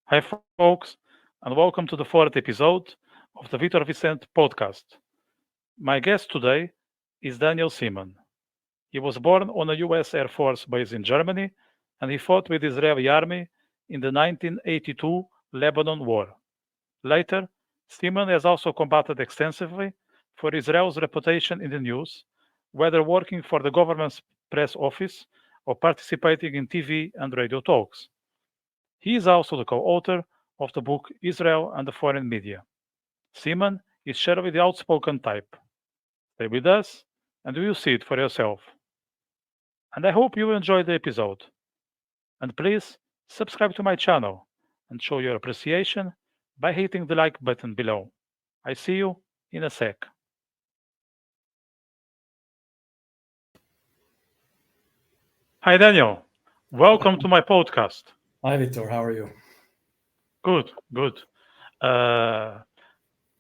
Hi, folks, and welcome to the fourth episode of the Vitor Vicente podcast. My guest today is Daniel Seaman. He was born on a US Air Force base in Germany, and he fought with the Israeli army in the 1982 Lebanon War. Later, Seaman has also combated extensively for Israel's reputation in the news, whether working for the government's press office or participating in TV and radio talks. He is also the co-author of the book Israel and the Foreign Media. Seaman is surely the outspoken type. Stay with us and you will see it for yourself. And I hope you enjoyed the episode. And please subscribe to my channel and show your appreciation by hitting the like button below. I see you in a sec. Hi Daniel, welcome to my podcast. Hi, Vitor. How are you? Good, good. Uh,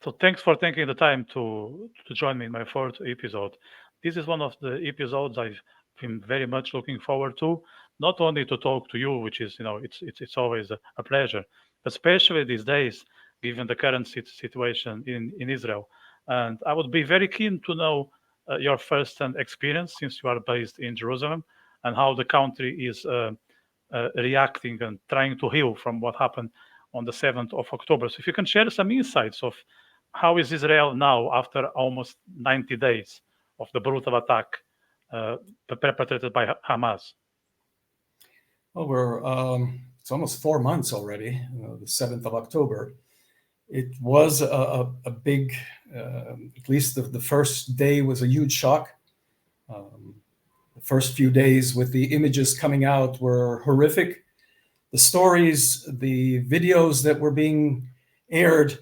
So thanks for taking the time to join me in my fourth episode. This is one of the episodes I've been very much looking forward to, not only to talk to you, which is it's always a pleasure, especially these days, given the current situation in Israel. And I would be very keen to know your first-hand experience since you are based in Jerusalem and how the country is reacting and trying to heal from what happened on the 7th of October. So if you can share some insights of how is Israel now after almost 90 days of the brutal attack perpetrated by Hamas? Well, it's almost 4 months already, the 7th of October. It was a big, at least the first day was a huge shock. The first few days with the images coming out were horrific. The stories, the videos that were being aired,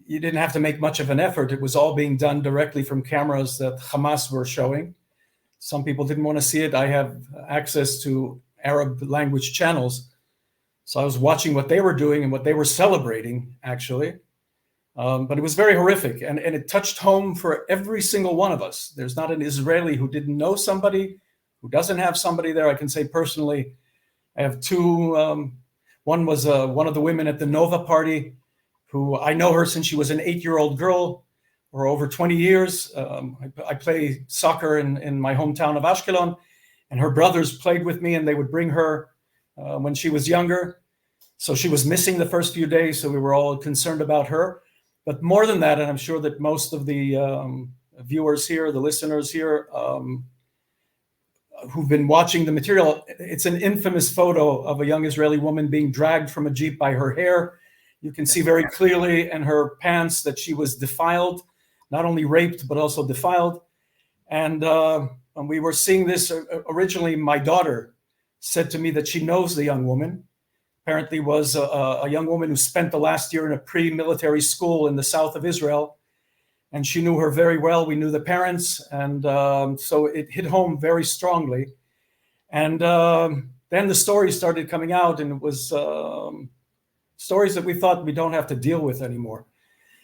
you didn't have to make much of an effort. It was all being done directly from cameras that Hamas were showing. Some people didn't want to see it. I have access to Arab language channels. So I was watching what they were doing and what they were celebrating, actually. But it was very horrific. And it touched home for every single one of us. There's not an Israeli who didn't know somebody, who doesn't have somebody there. I can say personally, I have two. One was one of the women at the Nova party, who I know her since she was an 8-year-old girl, or over 20 years. I play soccer in my hometown of Ashkelon, and her brothers played with me, and they would bring her when she was younger. So she was missing the first few days, so we were all concerned about her. But more than that, and I'm sure that most of the viewers here, the listeners here, who've been watching the material, it's an infamous photo of a young Israeli woman being dragged from a jeep by her hair. You can see very clearly in her pants that she was defiled, not only raped, but also defiled. And we were seeing this originally. My daughter said to me that she knows the young woman. Apparently was a young woman who spent the last year in a pre-military school in the south of Israel. And she knew her very well. We knew the parents. And so it hit home very strongly. And then the stories started coming out, and it was stories that we thought we don't have to deal with anymore.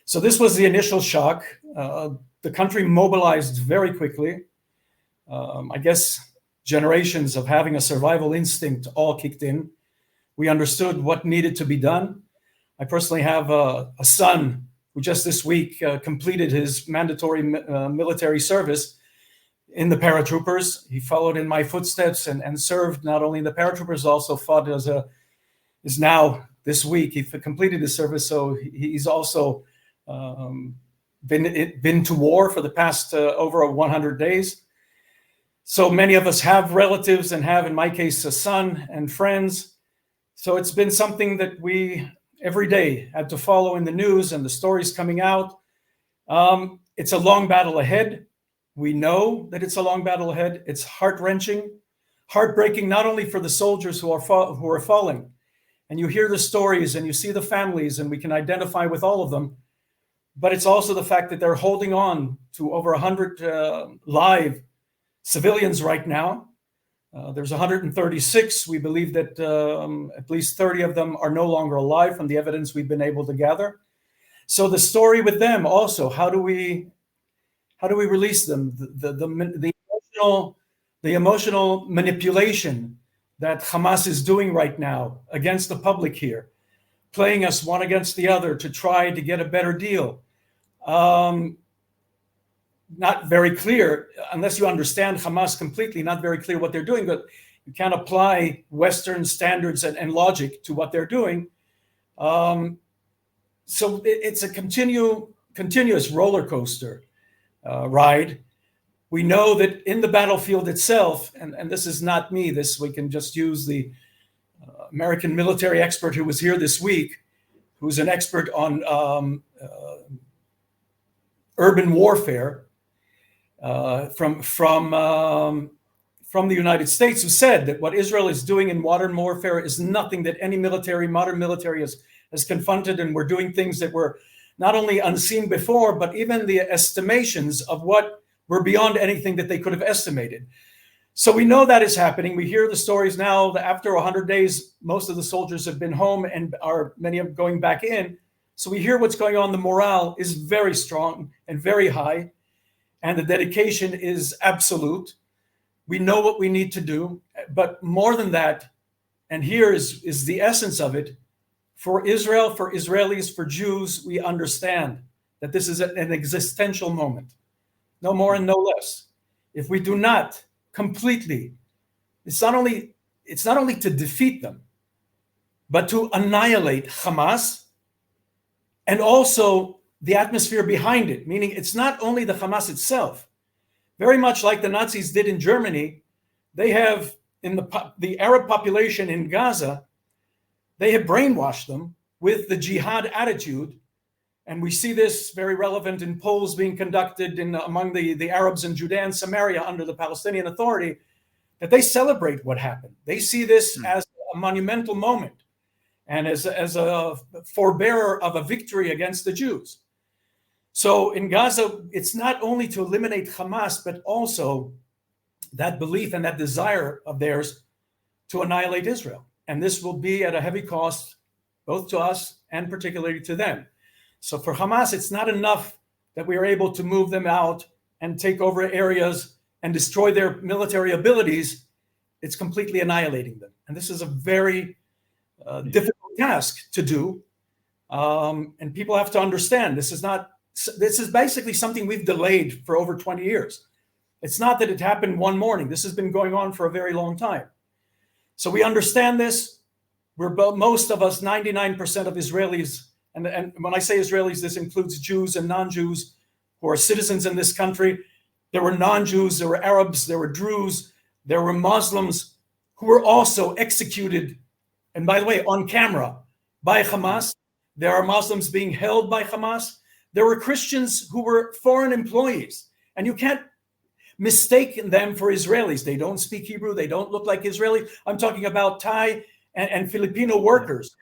So this was the initial shock. The country mobilized very quickly. I guess generations of having a survival instinct all kicked in. We understood what needed to be done. I personally have a son who just this week completed his mandatory military service in the paratroopers. He followed in my footsteps and served not only in the paratroopers, also fought is now this week. He completed his service, so he's also been to war for the past over 100 days. So many of us have relatives and have, in my case, a son and friends. So it's been something that we every day had to follow in the news and the stories coming out. It's a long battle ahead. We know that it's a long battle ahead. It's heart-wrenching, heartbreaking, not only for the soldiers who are falling. And you hear the stories and you see the families, and we can identify with all of them. But it's also the fact that they're holding on to over 100 live civilians right now. There's 136. We believe that at least 30 of them are no longer alive from the evidence we've been able to gather. So the story with them also, how do we release them? The emotional manipulation that Hamas is doing right now against the public here. playing us one against the other to try to get a better deal. Not very clear, unless you understand Hamas completely, not very clear what they're doing, but you can't apply Western standards and logic to what they're doing. So it's a continuous roller coaster ride. We know that in the battlefield itself, and this is not me, we can just use the American military expert who was here this week, who's an expert on urban warfare from the United States, who said that what Israel is doing in modern warfare is nothing that any modern military has confronted, and we're doing things that were not only unseen before, but even the estimations of what were beyond anything that they could have estimated. So we know that is happening. We hear the stories now that after 100 days, most of the soldiers have been home and many of them going back in. So we hear what's going on. The morale is very strong and very high, and the dedication is absolute. We know what we need to do, but more than that, and here is the essence of it, for Israel, for Israelis, for Jews, we understand that this is an existential moment, no more and no less. If we do not completely, it's not only to defeat them, but to annihilate Hamas and also the atmosphere behind it, meaning it's not only the Hamas itself. Very much like the Nazis did in Germany, they have, in the Arab population in Gaza, they have brainwashed them with the jihad attitude. And we see this very relevant in polls being conducted among the Arabs in Judea and Samaria under the Palestinian Authority, that they celebrate what happened. They see this as a monumental moment and as a forebearer of a victory against the Jews. So in Gaza, it's not only to eliminate Hamas, but also that belief and that desire of theirs to annihilate Israel. And this will be at a heavy cost, both to us and particularly to them. So for Hamas, it's not enough that we are able to move them out and take over areas and destroy their military abilities. It's completely annihilating them. And this is a very difficult task to do. And people have to understand this is basically something we've delayed for over 20 years. It's not that it happened one morning. This has been going on for a very long time. So we understand this. Most of us, 99% of Israelis, and when I say Israelis, this includes Jews and non-Jews who are citizens in this country. There were non-Jews, there were Arabs, there were Druze, there were Muslims who were also executed, and by the way, on camera by Hamas. There are Muslims being held by Hamas. There were Christians who were foreign employees, and you can't mistake them for Israelis. They don't speak Hebrew. They don't look like Israelis. I'm talking about Thai and Filipino workers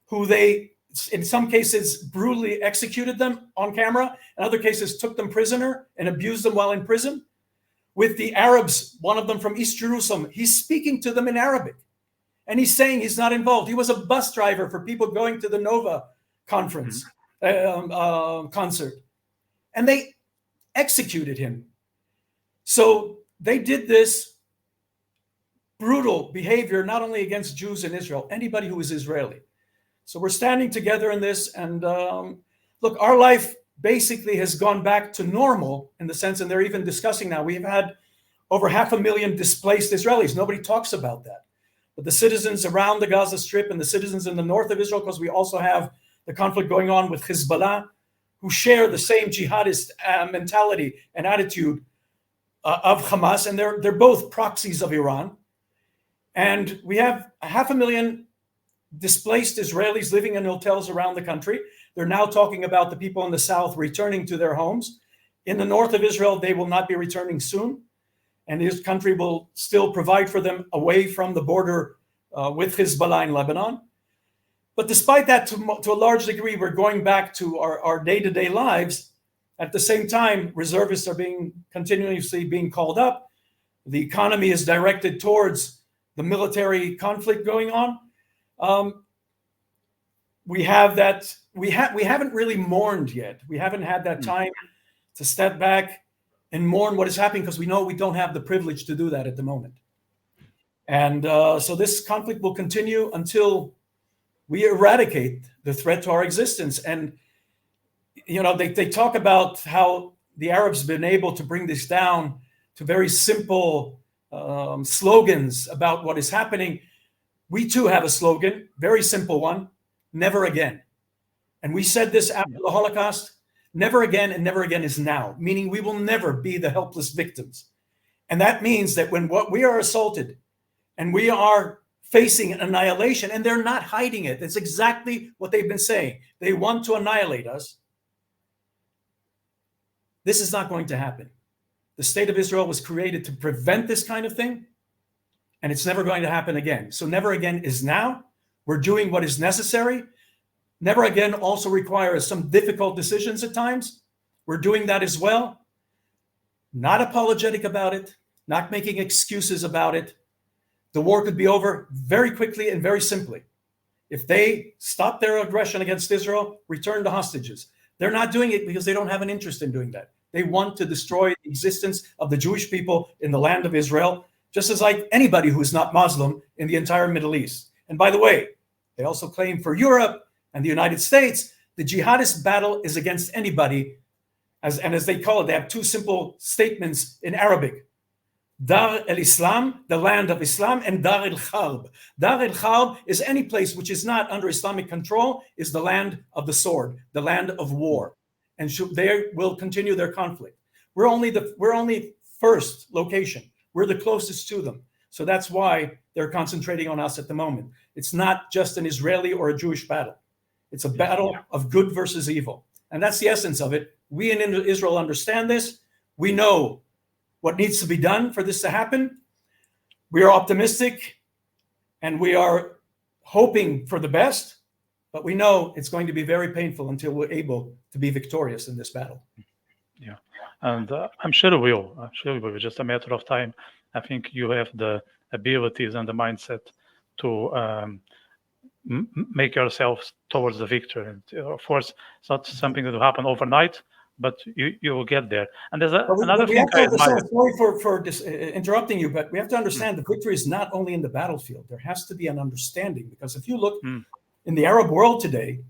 who they, in some cases, brutally executed them on camera. In other cases, took them prisoner and abused them while in prison. With the Arabs, one of them from East Jerusalem, he's speaking to them in Arabic. And he's saying he's not involved. He was a bus driver for people going to the Nova conference, concert. And they executed him. So they did this brutal behavior, not only against Jews in Israel, anybody who is Israeli. So we're standing together in this. And look, our life basically has gone back to normal in the sense, and they're even discussing now, we've had over 500,000 displaced Israelis. Nobody talks about that. But the citizens around the Gaza Strip and the citizens in the north of Israel, because we also have the conflict going on with Hezbollah, who share the same jihadist mentality and attitude of Hamas, and they're both proxies of Iran. And we have 500,000 displaced Israelis living in hotels around the country. They're now talking about the people in the south returning to their homes. In the north of Israel, they will not be returning soon. And this country will still provide for them away from the border with Hezbollah in Lebanon. But despite that, to a large degree, we're going back to our day-to-day lives. At the same time, reservists are continuously being called up. The economy is directed towards the military conflict going on. We haven't really mourned yet. We haven't had that time to step back and mourn what is happening, because we know we don't have the privilege to do that at the moment. And so this conflict will continue until we eradicate the threat to our existence. And, they talk about how the Arabs have been able to bring this down to very simple slogans about what is happening. We too have a slogan, very simple one: never again. And we said this after the Holocaust: never again, and never again is now, meaning we will never be the helpless victims. And that means that when we are assaulted and we are facing annihilation, and they're not hiding it, it's exactly what they've been saying. They want to annihilate us. This is not going to happen. The state of Israel was created to prevent this kind of thing, and it's never going to happen again. So never again is now. We're doing what is necessary. Never again also requires some difficult decisions at times. We're doing that as well. Not apologetic about it, not making excuses about it. The war could be over very quickly and very simply. If they stop their aggression against Israel, return the hostages. They're not doing it because they don't have an interest in doing that. They want to destroy the existence of the Jewish people in the land of Israel, just as like anybody who is not Muslim in the entire Middle East. And by the way, they also claim for Europe and the United States, the jihadist battle is against anybody. As they call it, they have two simple statements in Arabic: Dar el-Islam, the land of Islam, and Dar el-Harb. Dar el-Harb is any place which is not under Islamic control, is the land of the sword, the land of war. And they will continue their conflict. We're only first location. We're the closest to them. So that's why they're concentrating on us at the moment. It's not just an Israeli or a Jewish battle. It's a battle of good versus evil. And that's the essence of it. We in Israel understand this. We know what needs to be done for this to happen. We are optimistic and we are hoping for the best, but we know it's going to be very painful until we're able to be victorious in this battle. Yeah, and I'm sure we will. I'm sure we will. It's just a matter of time. I think you have the abilities and the mindset to make yourselves towards the victory. And, of course, it's not something that will happen overnight, but you will get there. And there's another thing I admire. Sorry for interrupting you, but we have to understand the victory is not only in the battlefield. There has to be an understanding, because if you look in the Arab world today,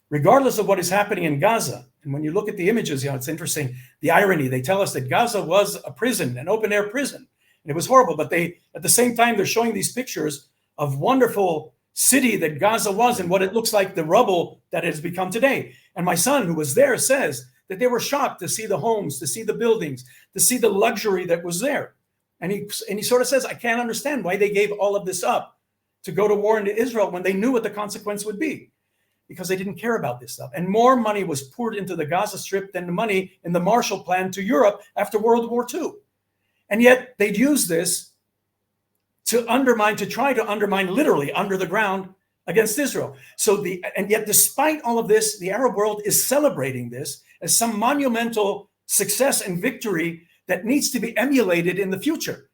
regardless of what is happening in Gaza, and when you look at the images, it's interesting, the irony. They tell us that Gaza was a prison, an open-air prison, and it was horrible. But at the same time, they're showing these pictures of wonderful city that Gaza was and what it looks like, the rubble that it has become today. And my son, who was there, says that they were shocked to see the homes, to see the buildings, to see the luxury that was there. And he sort of says, I can't understand why they gave all of this up to go to war into Israel when they knew what the consequence would be, because they didn't care about this stuff. And more money was poured into the Gaza Strip than the money in the Marshall Plan to Europe after World War II. And yet they'd use this to try to undermine literally under the ground against Israel. And yet despite all of this, the Arab world is celebrating this as some monumental success and victory that needs to be emulated in the future.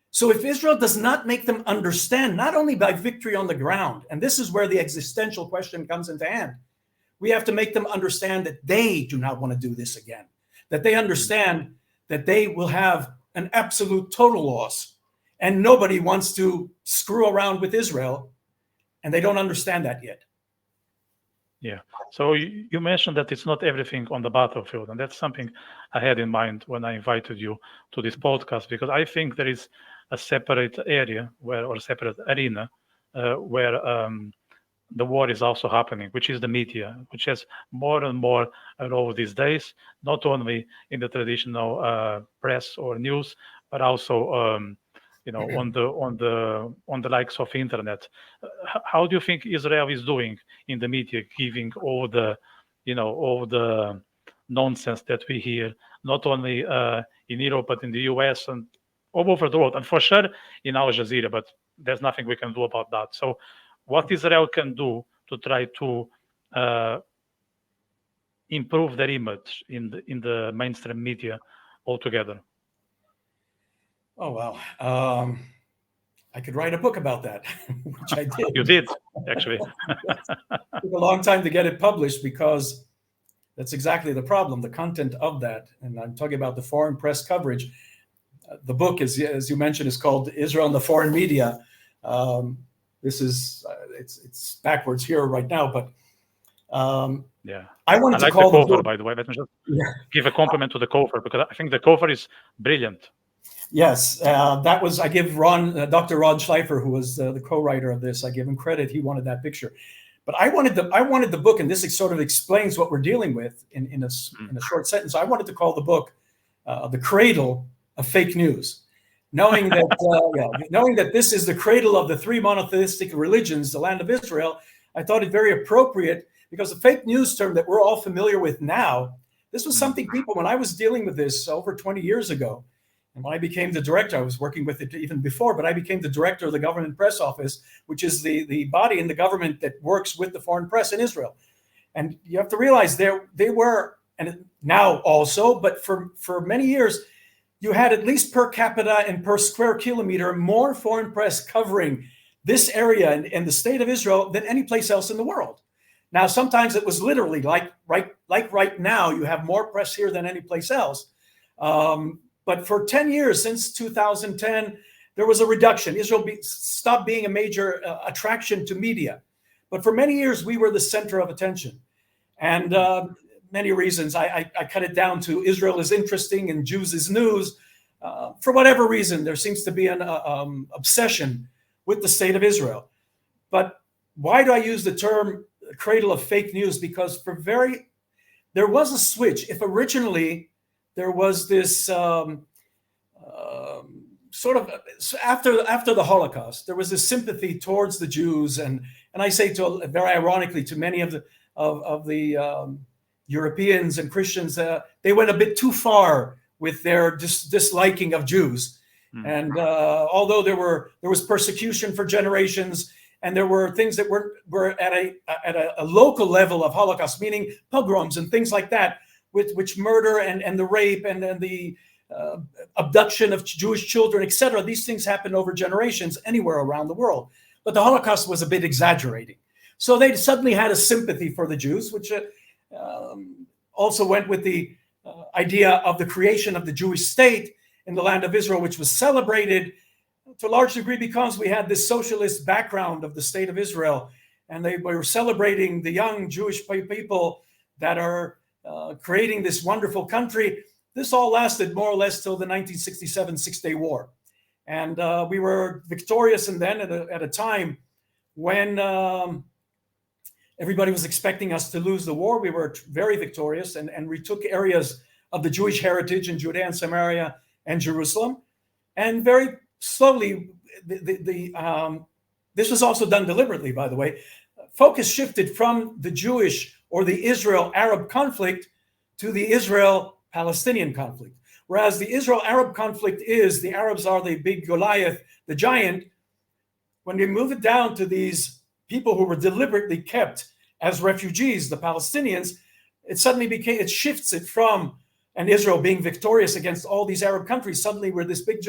So if Israel does not make them understand, not only by victory on the ground, and this is where the existential question comes into hand, we have to make them understand that they do not want to do this again, that they understand that they will have an absolute total loss, and nobody wants to screw around with Israel, and they don't understand that yet. Yeah. So you mentioned that it's not everything on the battlefield, and that's something I had in mind when I invited you to this podcast, because I think there is a separate area or a separate arena where the war is also happening, which is the media, which has more and more role these days, not only in the traditional press or news, but also on the likes of internet. How do you think Israel is doing in the media, giving all the nonsense that we hear, not only in Europe but in the US and all over the world, and for sure in Al Jazeera? But there's nothing we can do about that. So, what Israel can do to try to improve their image in the mainstream media altogether? Oh, wow. I could write a book about that, which I did. You did, actually. It took a long time to get it published, because that's exactly the problem, the content of that. And I'm talking about the foreign press coverage. The book, as you mentioned, is called Israel and the Foreign Media. This is it's backwards here right now, but Yeah. I wanted I to like call the the cover, book. by the way. Let me just Yeah. give a compliment to the cover, because I think the cover is brilliant. Yes, that was, I give Dr. Ron Schleifer, who was the co-writer of this, I give him credit. He wanted that picture. But I wanted the book, and this sort of explains what we're dealing with in a short sentence. I wanted to call the book "The Cradle of Fake News," knowing that this is the cradle of the three monotheistic religions, the land of Israel. I thought it very appropriate because the fake news term that we're all familiar with now, this was something people, when I was dealing with this over 20 years ago, and when I became the director, I was working with it even before, but I became the director of the Government Press Office, which is the body in the government that works with the foreign press in Israel. And you have to realize they were, and now also, but for many years, you had at least per capita and per square kilometer more foreign press covering this area and the state of Israel than any place else in the world. Now, sometimes it was literally like right now, you have more press here than any place else. But for 10 years, since 2010, there was a reduction. Israel stopped being a major attraction to media. But for many years, we were the center of attention. And many reasons. I cut it down to Israel is interesting and Jews is news. For whatever reason, there seems to be an obsession with the state of Israel. But why do I use the term cradle of fake news? Because there was a switch. If originally there was this sort of after the Holocaust, there was this sympathy towards the Jews, and I say very ironically to many of the Europeans and Christians, they went a bit too far with their disliking of Jews. And although there was persecution for generations, and there were things that were at a local level of Holocaust, meaning pogroms and things like that, which murder and the rape and the abduction of Jewish children, etc. These things happened over generations anywhere around the world. But the Holocaust was a bit exaggerating. So they suddenly had a sympathy for the Jews, which also went with the idea of the creation of the Jewish state in the land of Israel, which was celebrated to a large degree because we had this socialist background of the state of Israel. And they were celebrating the young Jewish people that are creating this wonderful country. This all lasted more or less till the 1967 Six-Day War. And we were victorious, and then at a time when everybody was expecting us to lose the war, we were very victorious and retook areas of the Jewish heritage in Judea and Samaria and Jerusalem. And very slowly, this was also done deliberately, by the way, focus shifted from the Jewish or the Israel-Arab conflict to the Israel-Palestinian conflict. Whereas the Israel-Arab conflict is, the Arabs are the big Goliath, the giant. When they move it down to these people who were deliberately kept as refugees, the Palestinians, it shifts it from and Israel being victorious against all these Arab countries. Suddenly we're this big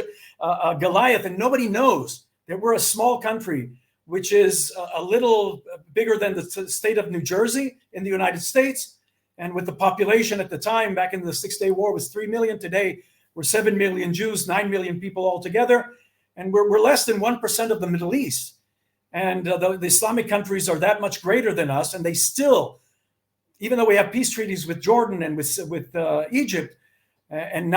Goliath, and nobody knows that we're a small country, which is a little bigger than the state of New Jersey in the United States. And with the population at the time, back in the Six-Day War, was 3 million. Today, we're 7 million Jews, 9 million people altogether. And we're less than 1% of the Middle East. And the Islamic countries are that much greater than us. And they still, even though we have peace treaties with Jordan and with Egypt, and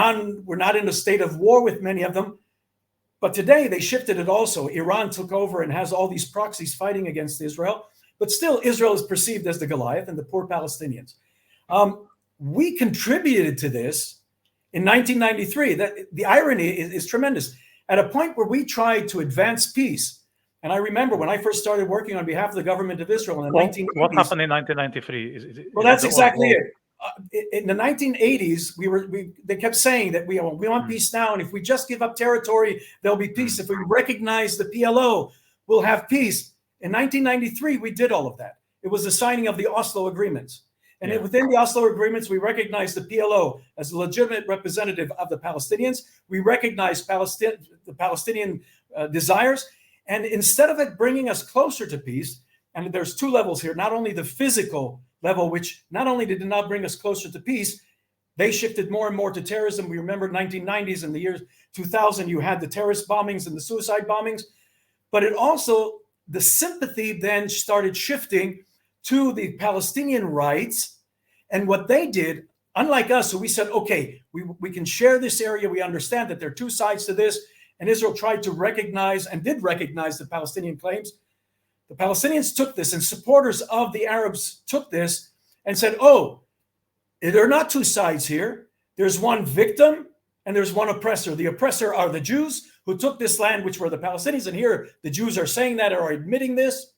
we're not in a state of war with many of them. But today they shifted it also. Iran took over and has all these proxies fighting against Israel. But still, Israel is perceived as the Goliath and the poor Palestinians. We contributed to this in 1993. That the irony is tremendous. At a point where we tried to advance peace, and I remember when I first started working on behalf of the government of Israel in the 1980s. What happened in 1993? Well, that's exactly it. In the 1980s, they kept saying that we want peace now, and if we just give up territory, there'll be peace. If we recognize the PLO, we'll have peace. In 1993, we did all of that. It was the signing of the Oslo agreements. And within the Oslo agreements, we recognized the PLO as a legitimate representative of the Palestinians. We recognized the Palestinian desires. And instead of it bringing us closer to peace, and there's two levels here, not only the physical level, which not only did it not bring us closer to peace, they shifted more and more to terrorism. We remember 1990s and the year 2000, you had the terrorist bombings and the suicide bombings, but it also the sympathy then started shifting to the Palestinian rights. And what they did, unlike us, so we said, okay, we can share this area. We understand that there are two sides to this. And Israel tried to recognize and did recognize the Palestinian claims. The Palestinians took this, and supporters of the Arabs took this and said, oh, there are not two sides here. There's one victim and there's one oppressor. The oppressor are the Jews who took this land, which were the Palestinians. And here the Jews are saying that, or admitting this.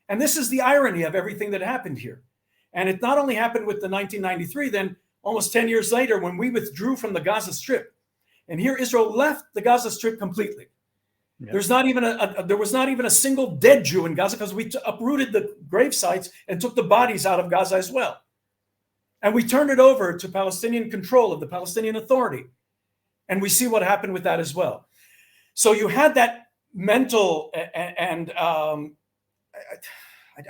And this is the irony of everything that happened here. And it not only happened with the 1993, then almost 10 years later, when we withdrew from the Gaza Strip. And here Israel left the Gaza Strip completely. Yeah. There was not even a single dead Jew in Gaza, because we uprooted the grave sites and took the bodies out of Gaza as well. And we turned it over to Palestinian control of the Palestinian Authority. And we see what happened with that as well. So you had that mental, and I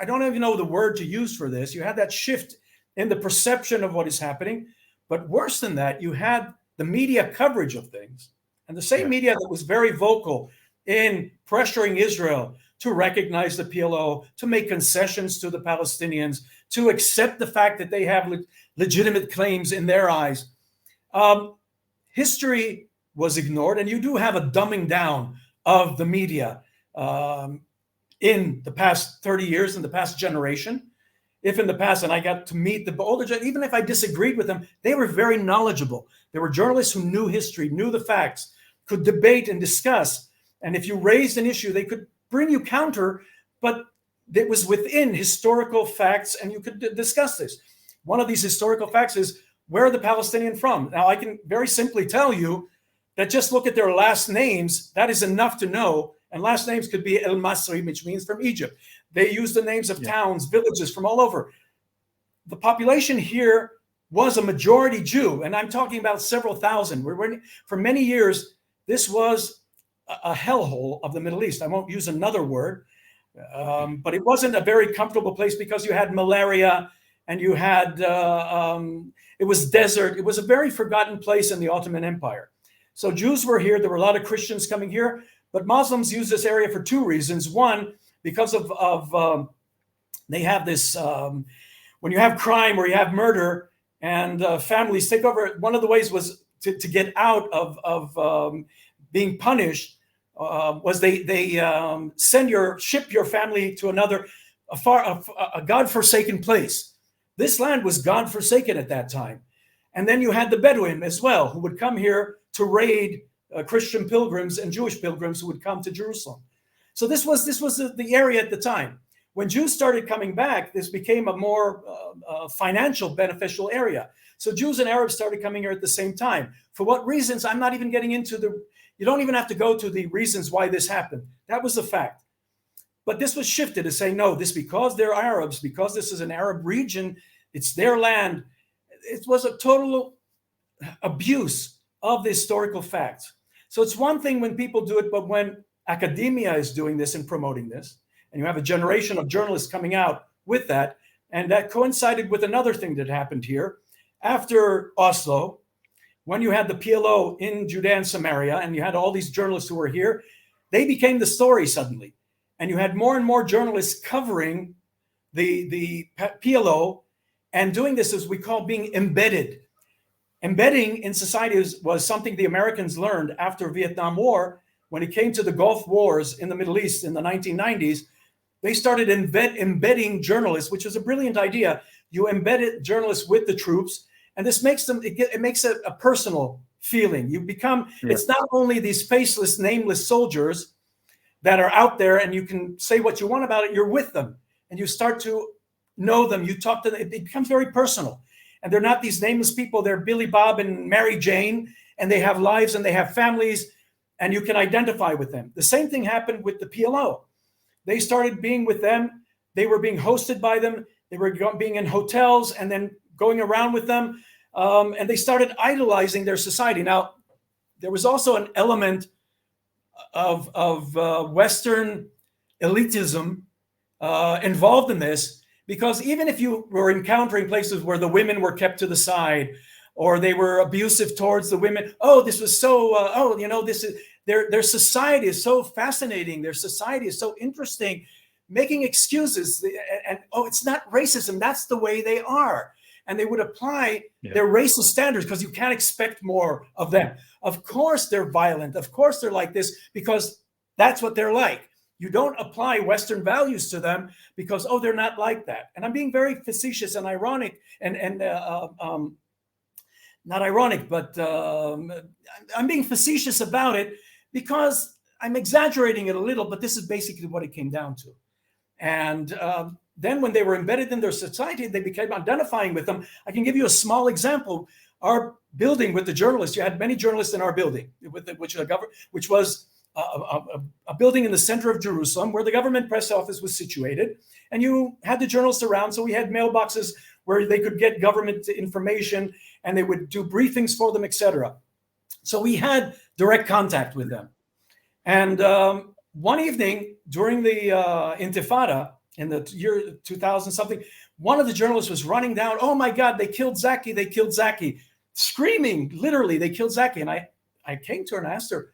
don't even know the word to use for this. You had that shift in the perception of what is happening. But worse than that, you had the media coverage of things. And the same media that was very vocal in pressuring Israel to recognize the PLO, to make concessions to the Palestinians, to accept the fact that they have legitimate claims in their eyes. History was ignored, and you do have a dumbing down of the media in the past 30 years, in the past generation. If in the past, and I got to meet the older, even if I disagreed with them, they were very knowledgeable. They were journalists who knew history, knew the facts, could debate and discuss. And if you raised an issue, they could bring you counter, but it was within historical facts, and you could discuss this. One of these historical facts is, where are the Palestinians from? Now, I can very simply tell you that just look at their last names. That is enough to know. And last names could be El Masri, which means from Egypt. They use the names of towns, villages from all over. The population here was a majority Jew, and I'm talking about several thousand. For many years, this was a hellhole of the Middle East. I won't use another word, but it wasn't a very comfortable place, because you had malaria, and you had, it was desert. It was a very forgotten place in the Ottoman Empire. So Jews were here. There were a lot of Christians coming here, but Muslims use this area for two reasons. One, because of they have this, when you have crime or you have murder and families take over, one of the ways was to get out of being punished, was they ship your family to a godforsaken place. This land was godforsaken at that time. And then you had the Bedouin as well, who would come here to raid Christian pilgrims and Jewish pilgrims who would come to Jerusalem. So this was the area at the time. When Jews started coming back, this became a more financial beneficial area. So Jews and Arabs started coming here at the same time. For what reasons? I'm not even getting into you don't even have to go to the reasons why this happened. That was the fact. But this was shifted to say, no, this because they're Arabs, because this is an Arab region, it's their land. It was a total abuse of the historical facts. So it's one thing when people do it, but when academia is doing this and promoting this, and you have a generation of journalists coming out with that, and that coincided with another thing that happened here. After Oslo, when you had the PLO in Judea and Samaria, and you had all these journalists who were here, they became the story suddenly. And you had more and more journalists covering the PLO and doing this as we call being embedded. Embedding in society was something the Americans learned after Vietnam War. When it came to the Gulf Wars in the Middle East in the 1990s, they started embedding journalists, which was a brilliant idea. You embedded journalists with the troops, and this makes them, it makes a personal feeling. You become, it's not only these faceless, nameless soldiers that are out there and you can say what you want about it, you're with them and you start to know them, you talk to them, it becomes very personal. And they're not these nameless people, they're Billy Bob and Mary Jane, and they have lives and they have families, and you can identify with them. The same thing happened with the PLO. They started being with them, they were being hosted by them, they were being in hotels and then going around with them, and they started idolizing their society. Now, there was also an element of Western elitism involved in this, because even if you were encountering places where the women were kept to the side or they were abusive towards the women, oh, this was so, this is, Their society is so fascinating. Their society is so interesting, making excuses. And oh, it's not racism. That's the way they are. And they would apply their racist standards because you can't expect more of them. Of course they're violent. Of course they're like this because that's what they're like. You don't apply Western values to them because, oh, they're not like that. And I'm being very facetious and ironic and not ironic, but I'm being facetious about it because I'm exaggerating it a little, but this is basically what it came down to. And then when they were embedded in their society, they became identifying with them. I can give you a small example. Our building with the journalists, you had many journalists in our building, which was a building in the center of Jerusalem where the government press office was situated. And you had the journalists around, so we had mailboxes where they could get government information and they would do briefings for them, etc. So we had direct contact with them. And one evening during the Intifada in the year 2000 something, one of the journalists was running down, oh my God, they killed Zaki, screaming, literally, they killed Zaki. And I came to her and asked her,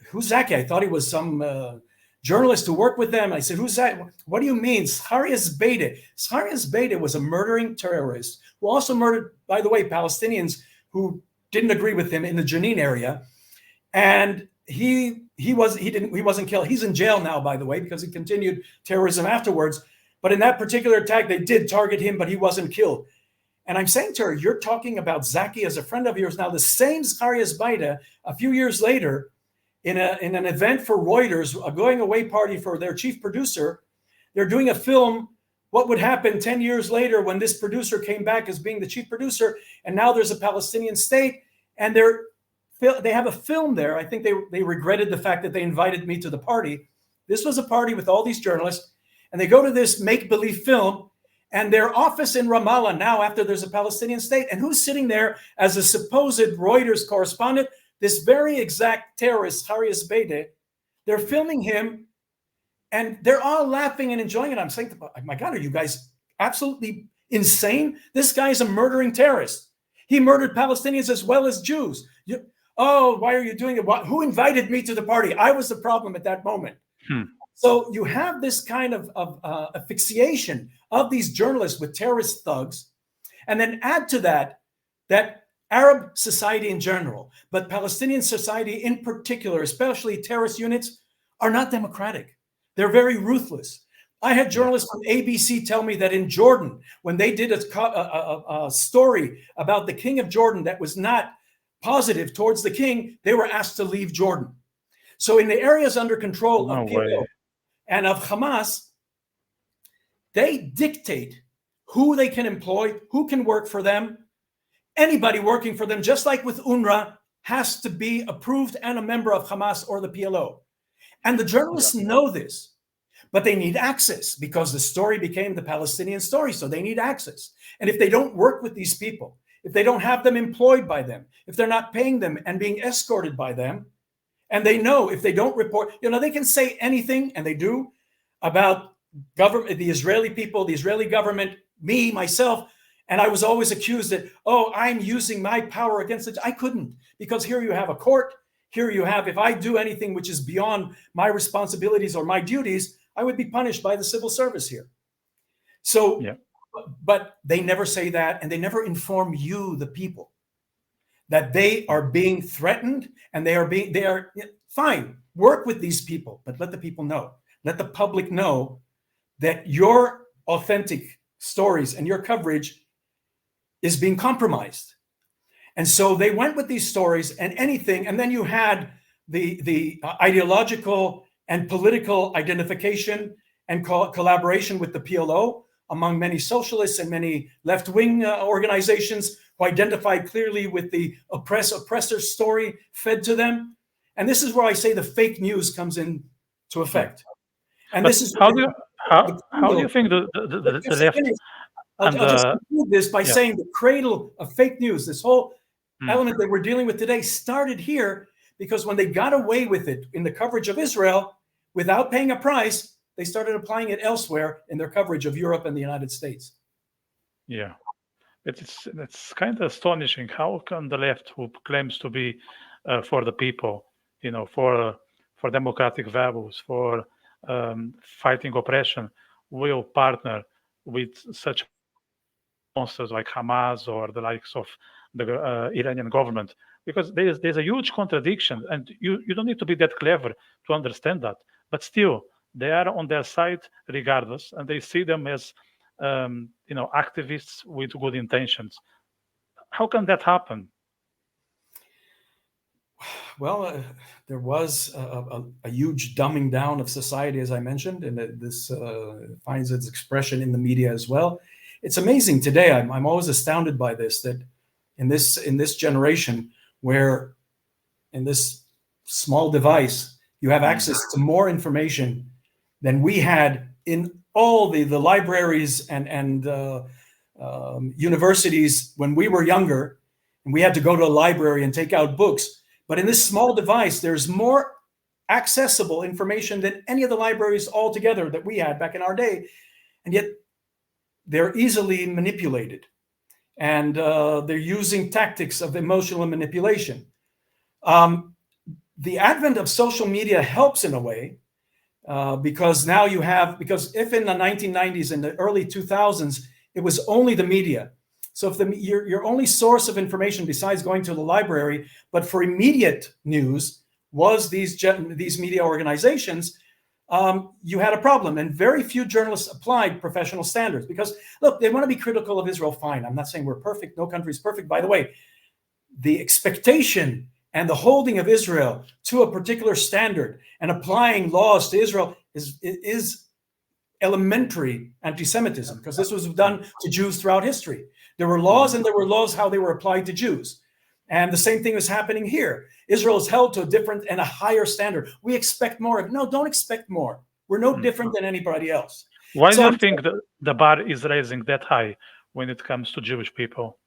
who's Zaki? I thought he was some journalist who worked with them. I said, who's that? What do you mean? Zacharias Beide. Zacharias Beide was a murdering terrorist who also murdered, by the way, Palestinians who didn't agree with him in the Jenin area. And he wasn't killed. He's in jail now, by the way, because he continued terrorism afterwards. But in that particular attack, they did target him, but he wasn't killed. And I'm saying to her, you're talking about Zaki as a friend of yours. Now, the same Zacharias Beide, a few years later, in an event for Reuters, a going away party for their chief producer, they're doing a film, what would happen 10 years later when this producer came back as being the chief producer, and now there's a Palestinian state, and they have a film there. I think they regretted the fact that they invited me to the party. This was a party with all these journalists, and they go to this make-believe film, and their office in Ramallah now after there's a Palestinian state, and who's sitting there as a supposed Reuters correspondent? This very exact terrorist, Zacharias Beide. They're filming him, and they're all laughing and enjoying it. I'm saying, oh my God, are you guys absolutely insane? This guy's a murdering terrorist. He murdered Palestinians as well as Jews. Why are you doing it? Who invited me to the party? I was the problem at that moment. So you have this kind of asphyxiation of these journalists with terrorist thugs, and then add to that Arab society in general, but Palestinian society in particular, especially terrorist units, are not democratic. They're very ruthless. I had journalists from ABC tell me that in Jordan, when they did a story about the king of Jordan that was not positive towards the king, they were asked to leave Jordan. So in the areas under control of PLO and of Hamas, they dictate who they can employ, who can work for them. Anybody working for them, just like with UNRWA, has to be approved and a member of Hamas or the PLO. And the journalists know this, but they need access because the story became the Palestinian story, so they need access. And if they don't work with these people, if they don't have them employed by them, if they're not paying them and being escorted by them, and they know if they don't report, they can say anything, and they do, about government, the Israeli people, the Israeli government, me, myself. And I was always accused that, I'm using my power against it. I couldn't, because here you have a court. Here you have, if I do anything which is beyond my responsibilities or my duties, I would be punished by the civil service here. So, but they never say that, and they never inform you, the people, that they are being threatened, and they are fine. Work with these people, but let the people know. Let the public know that your authentic stories and your coverage is being compromised. And so they went with these stories and anything, and then you had the ideological and political identification and collaboration with the PLO among many socialists and many left-wing organizations who identified clearly with the oppressor story fed to them. And this is where I say the fake news comes into effect. And but this is how do you think the left? I'll just conclude this by saying the cradle of fake news, this whole element that we're dealing with today, started here because when they got away with it in the coverage of Israel without paying a price, they started applying it elsewhere in their coverage of Europe and the United States. Yeah, it's kind of astonishing. How can the left, who claims to be for the people, for democratic values, for fighting oppression, will partner with such monsters like Hamas or the likes of the Iranian government, because there's a huge contradiction, and you don't need to be that clever to understand that. But still, they are on their side regardless, and they see them as activists with good intentions. How can that happen? Well, there was a huge dumbing down of society, as I mentioned, and this finds its expression in the media as well. It's amazing today. I'm always astounded by this, that in this generation, where in this small device you have access to more information than we had in all the libraries and universities when we were younger, and we had to go to a library and take out books. But in this small device, there's more accessible information than any of the libraries altogether that we had back in our day. And yet they're easily manipulated. And they're using tactics of emotional manipulation. The advent of social media helps in a way, because now because if in the 1990s and the early 2000s, it was only the media. So if your only source of information besides going to the library, but for immediate news, was these media organizations, you had a problem. And very few journalists applied professional standards, because, look, they want to be critical of Israel, fine. I'm not saying we're perfect. No country is perfect. By the way, the expectation and the holding of Israel to a particular standard and applying laws to Israel is elementary anti-Semitism, because this was done to Jews throughout history. There were laws, and there were laws how they were applied to Jews. And the same thing is happening here. Israel is held to a different and a higher standard. We expect more. No, don't expect more. We're no different than anybody else. Why do you think the bar is raising that high when it comes to Jewish people?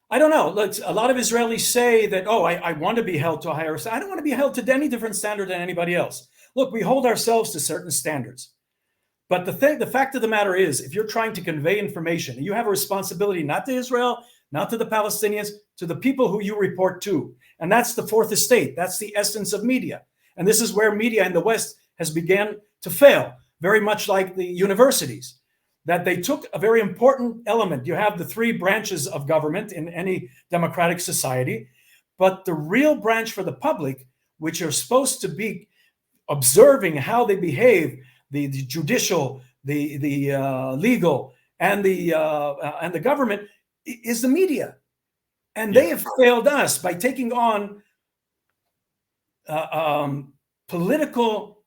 I don't know. Look, a lot of Israelis say that, I want to be held to a higher standard. I don't want to be held to any different standard than anybody else. Look, we hold ourselves to certain standards. But the fact of the matter is, if you're trying to convey information, you have a responsibility not to Israel, not to the Palestinians, to the people who you report to. And that's the fourth estate. That's the essence of media. And this is where media in the West has began to fail, very much like the universities, that they took a very important element. You have the three branches of government in any democratic society, but the real branch for the public, which are supposed to be observing how they behave, the judicial, the legal, and the government, is the media. And they have failed us by taking on political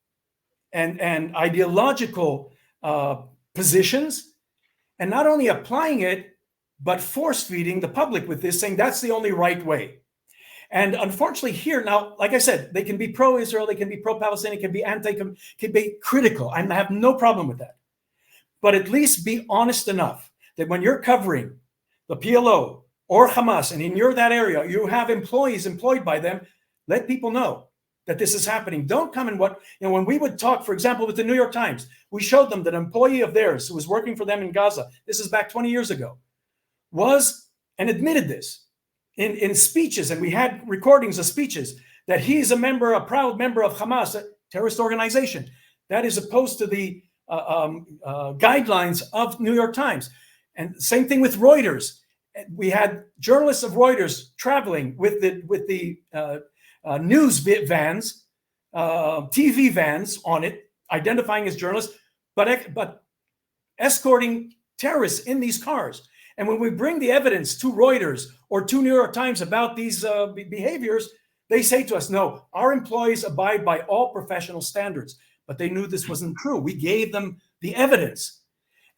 and ideological positions, and not only applying it, but force feeding the public with this, saying that's the only right way. And unfortunately here, now, like I said, they can be pro-Israel, they can be pro-Palestinian, can be critical. I have no problem with that. But at least be honest enough that when you're covering the PLO or Hamas, and in that area, you have employees employed by them, let people know that this is happening. Don't come and when we would talk, for example, with the New York Times, we showed them that an employee of theirs who was working for them in Gaza, this is back 20 years ago, was and admitted this in speeches, and we had recordings of speeches, that he's a proud member of Hamas, a terrorist organization. That is opposed to the guidelines of New York Times. And same thing with Reuters. We had journalists of Reuters traveling with the news vans, TV vans on it, identifying as journalists, but escorting terrorists in these cars. And when we bring the evidence to Reuters or to New York Times about these behaviors, they say to us, no, our employees abide by all professional standards. But they knew this wasn't true. We gave them the evidence.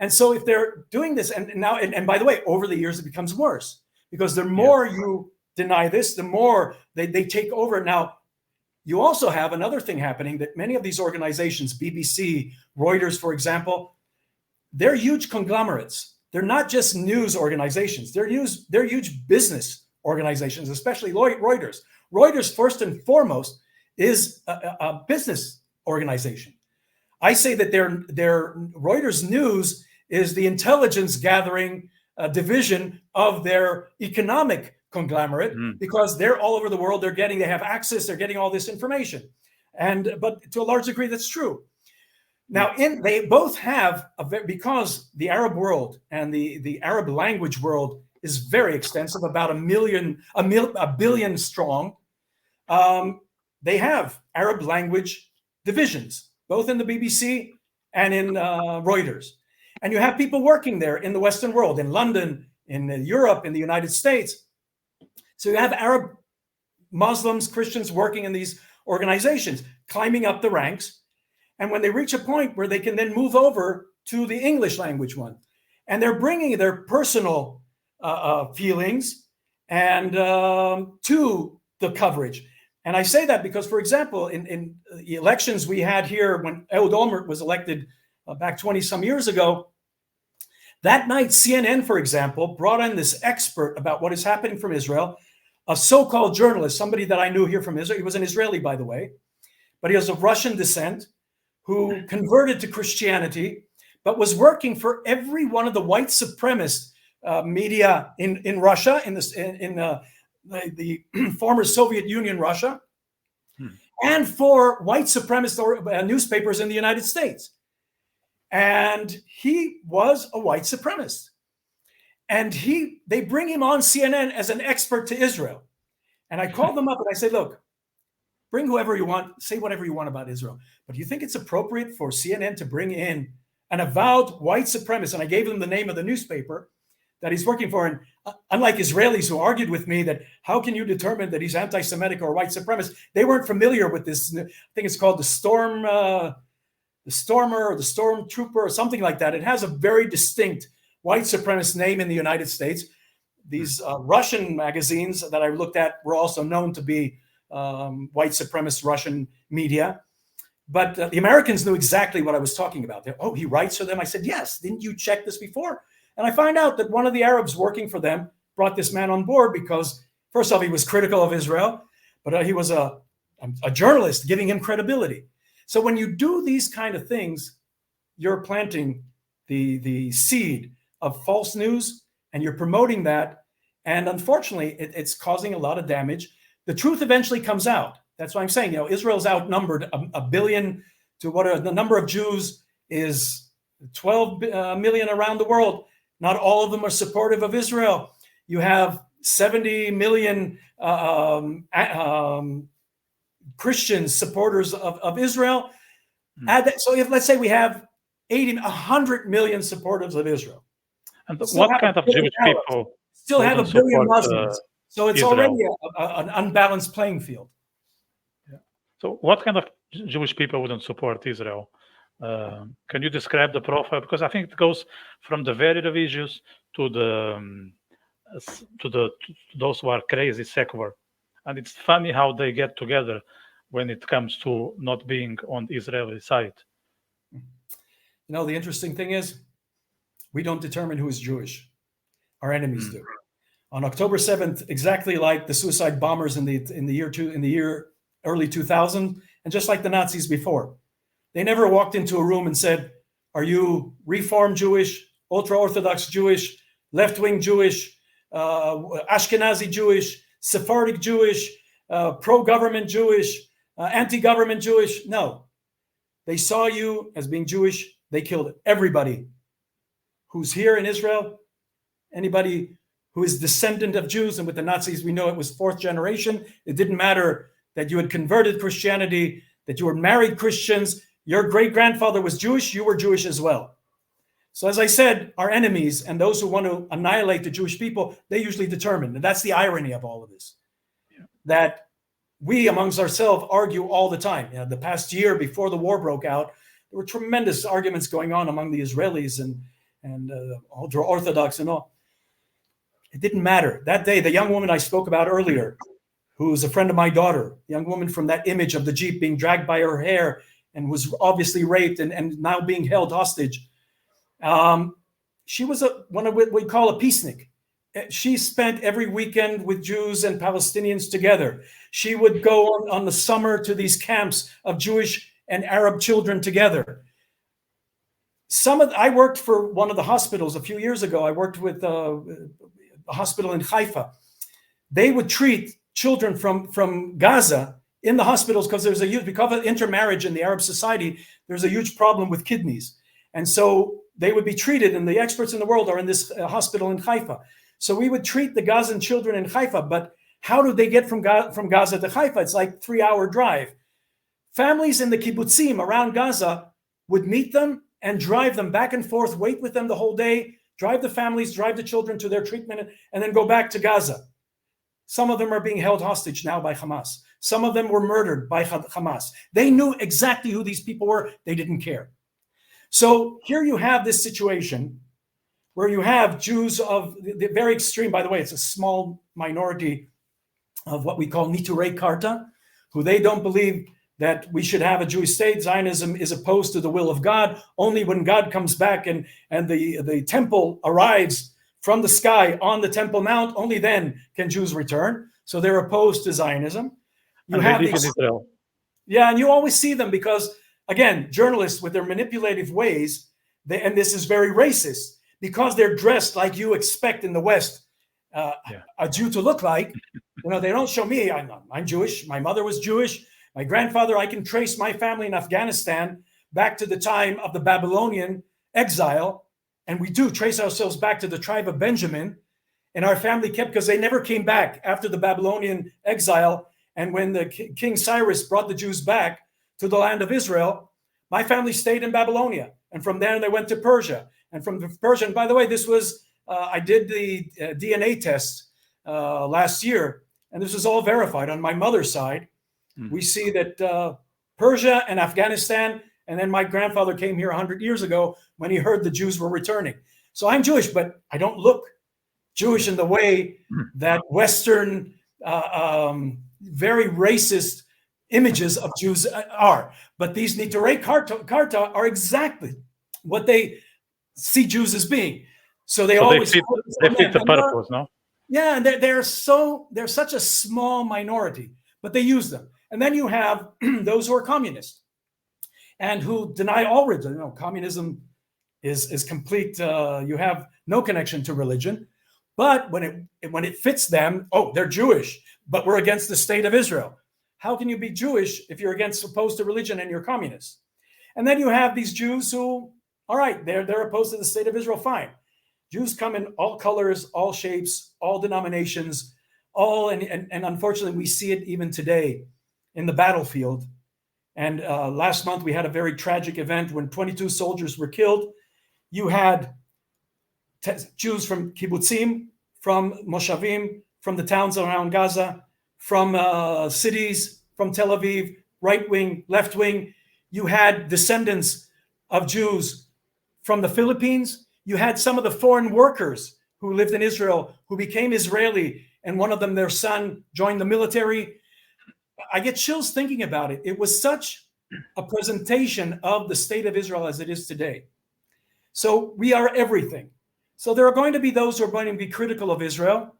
And so if they're doing this, and by the way, over the years, it becomes worse, because the more you deny this, the more they take over. Now, you also have another thing happening, that many of these organizations, BBC, Reuters, for example, they're huge conglomerates. They're not just news organizations. They're huge business organizations, especially Reuters. Reuters, first and foremost, is a business organization. I say that their Reuters News is the intelligence gathering division of their economic conglomerate because they're all over the world. They have access. They're getting all this information, but to a large degree, that's true. Now, they both have because the Arab world and the Arab language world is very extensive, about a billion strong. They have Arab language divisions, both in the BBC and in Reuters. And you have people working there in the Western world, in London, in Europe, in the United States. So you have Arab Muslims, Christians working in these organizations, climbing up the ranks. And when they reach a point where they can then move over to the English language one, and they're bringing their personal feelings and to the coverage. And I say that because, for example, in the elections we had here when Ehud Olmert was elected back 20 some years ago, that night CNN, for example, brought in this expert about what is happening from Israel, a so-called journalist, somebody that I knew here from Israel. He was an Israeli, by the way, but he was of Russian descent, who converted to Christianity, but was working for every one of the white supremacist media in Russia, in the former Soviet Union Russia, and for white supremacist newspapers in the United States. And he was a white supremacist. And they bring him on CNN as an expert to Israel. And I called them up and I said, look, bring whoever you want, say whatever you want about Israel. But do you think it's appropriate for CNN to bring in an avowed white supremacist? And I gave them the name of the newspaper that he's working for. And unlike Israelis who argued with me that how can you determine that he's anti-Semitic or white supremacist, they weren't familiar with this. I think it's called the Stormer or the Stormtrooper or something like that. It has a very distinct white supremacist name in the United States. These Russian magazines that I looked at were also known to be white supremacist Russian media. But the Americans knew exactly what I was talking about. Oh, he writes for them? I said, yes. Didn't you check this before? And I find out that one of the Arabs working for them brought this man on board because, first off, he was critical of Israel, but he was a journalist giving him credibility. So when you do these kind of things, you're planting the seed of false news and you're promoting that. And unfortunately, it's causing a lot of damage. The truth eventually comes out. That's what I'm saying. Israel's outnumbered a billion to the number of Jews is 12 million around the world. Not all of them are supportive of Israel. You have 70 million Christian supporters of Israel. So if let's say we have 100 million supporters of Israel. And what kind of Jewish people still have a billion Muslims? So it's Israel. Already an unbalanced playing field. Yeah. So what kind of Jewish people wouldn't support Israel? Can you describe the profile? Because I think it goes from the very religious to those who are crazy secular, and it's funny how they get together when it comes to not being on the Israeli side. The interesting thing is, we don't determine who is Jewish. Our enemies do. On October 7th, exactly like the suicide bombers in the year early 2000, and just like the Nazis before, they never walked into a room and said, "Are you Reform Jewish, ultra-Orthodox Jewish, left-wing Jewish, Ashkenazi Jewish, Sephardic Jewish, pro-government Jewish, anti-government Jewish?" No. They saw you as being Jewish. They killed it. Everybody who's here in Israel, anybody who is descendant of Jews, and with the Nazis, we know it was fourth generation. It didn't matter that you had converted Christianity, that you were married Christians. Your great-grandfather was Jewish. You were Jewish as well. So as I said, our enemies and those who want to annihilate the Jewish people, they usually determine. And that's the irony of all of this. Yeah. That we amongst ourselves argue all the time. The past year before the war broke out, there were tremendous arguments going on among the Israelis and ultra-Orthodox and all. It didn't matter. That day, the young woman I spoke about earlier, who was a friend of my daughter, the young woman from that image of the Jeep being dragged by her hair and was obviously raped and now being held hostage. She was one of what we call a peacenik. She spent every weekend with Jews and Palestinians together. She would go on the summer to these camps of Jewish and Arab children together. I worked for one of the hospitals a few years ago. I worked with a hospital in Haifa. they would treat children from Gaza in the hospitals because because of intermarriage in the Arab society, there's a huge problem with kidneys. And so they would be treated, and the experts in the world are in this hospital in Haifa. So we would treat the Gazan children in Haifa, but how do they get from Gaza to Haifa? It's like 3-hour drive. Families in the kibbutzim around Gaza would meet them and drive them back and forth, wait with them the whole day, drive the families, drive the children to their treatment, and then go back to Gaza. Some of them are being held hostage now by Hamas. Some of them were murdered by Hamas. They knew exactly who these people were. They didn't care. So here you have this situation where you have Jews of the very extreme, by the way, it's a small minority of what we call Niturei Karta, who they don't believe that we should have a Jewish state. Zionism is opposed to the will of God. Only when God comes back and the temple arrives from the sky on the Temple Mount, only then can Jews return. So they're opposed to Zionism. You have these, yeah, and you always see them because, again, journalists with their manipulative ways, and this is very racist, because they're dressed like you expect in the West a Jew to look like. They don't show me. I'm Jewish. My mother was Jewish. My grandfather, I can trace my family in Afghanistan back to the time of the Babylonian exile. And we do trace ourselves back to the tribe of Benjamin. And our family kept, because they never came back after the Babylonian exile. And when the King Cyrus brought the Jews back to the land of Israel, my family stayed in Babylonia. And from there, they went to Persia. And from Persia, and by the way, this was, I did the DNA test last year, and this was all verified on my mother's side. We see that Persia and Afghanistan, and then my grandfather came here 100 years ago when he heard the Jews were returning. So I'm Jewish, but I don't look Jewish in the way that Western, very racist images of Jews are. But these Niturei Karta are exactly what they see Jews as being. So they always fit the purpose, no? Yeah, and they're such a small minority, but they use them. And then you have those who are communist and who deny all religion. Communism is complete. You have no connection to religion. But when it fits them, they're Jewish, but we're against the state of Israel. How can you be Jewish if you're opposed to religion and you're communist? And then you have these Jews who, all right, they're opposed to the state of Israel, fine. Jews come in all colors, all shapes, all denominations, and unfortunately we see it even today in the battlefield. And last month we had a very tragic event when 22 soldiers were killed. You had Jews from kibbutzim, from moshavim, from the towns around Gaza, from cities, from Tel Aviv, right wing, left wing. You had descendants of Jews from the Philippines. You had some of the foreign workers who lived in Israel who became Israeli, and one of them, their son, joined the military. I get chills thinking about it. It was such a presentation of the state of Israel as it is today. So we are everything. So there are going to be those who are going to be critical of Israel,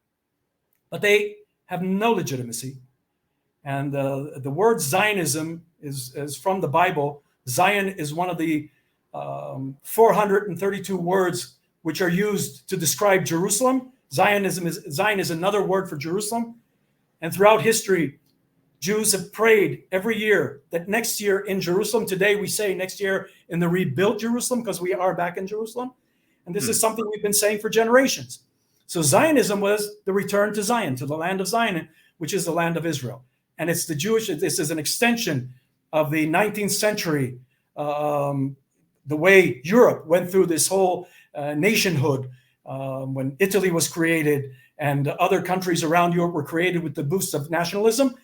but they have no legitimacy. And the word Zionism is from the Bible. Zion is one of the 432 words which are used to describe Jerusalem. Zion is another word for Jerusalem. And throughout history, Jews have prayed every year that next year in Jerusalem, today we say next year in the rebuilt Jerusalem, because we are back in Jerusalem. And this is something we've been saying for generations. So Zionism was the return to Zion, to the land of Zion, which is the land of Israel. And it's this is an extension of the 19th century, the way Europe went through this whole nationhood when Italy was created and other countries around Europe were created with the boost of nationalism.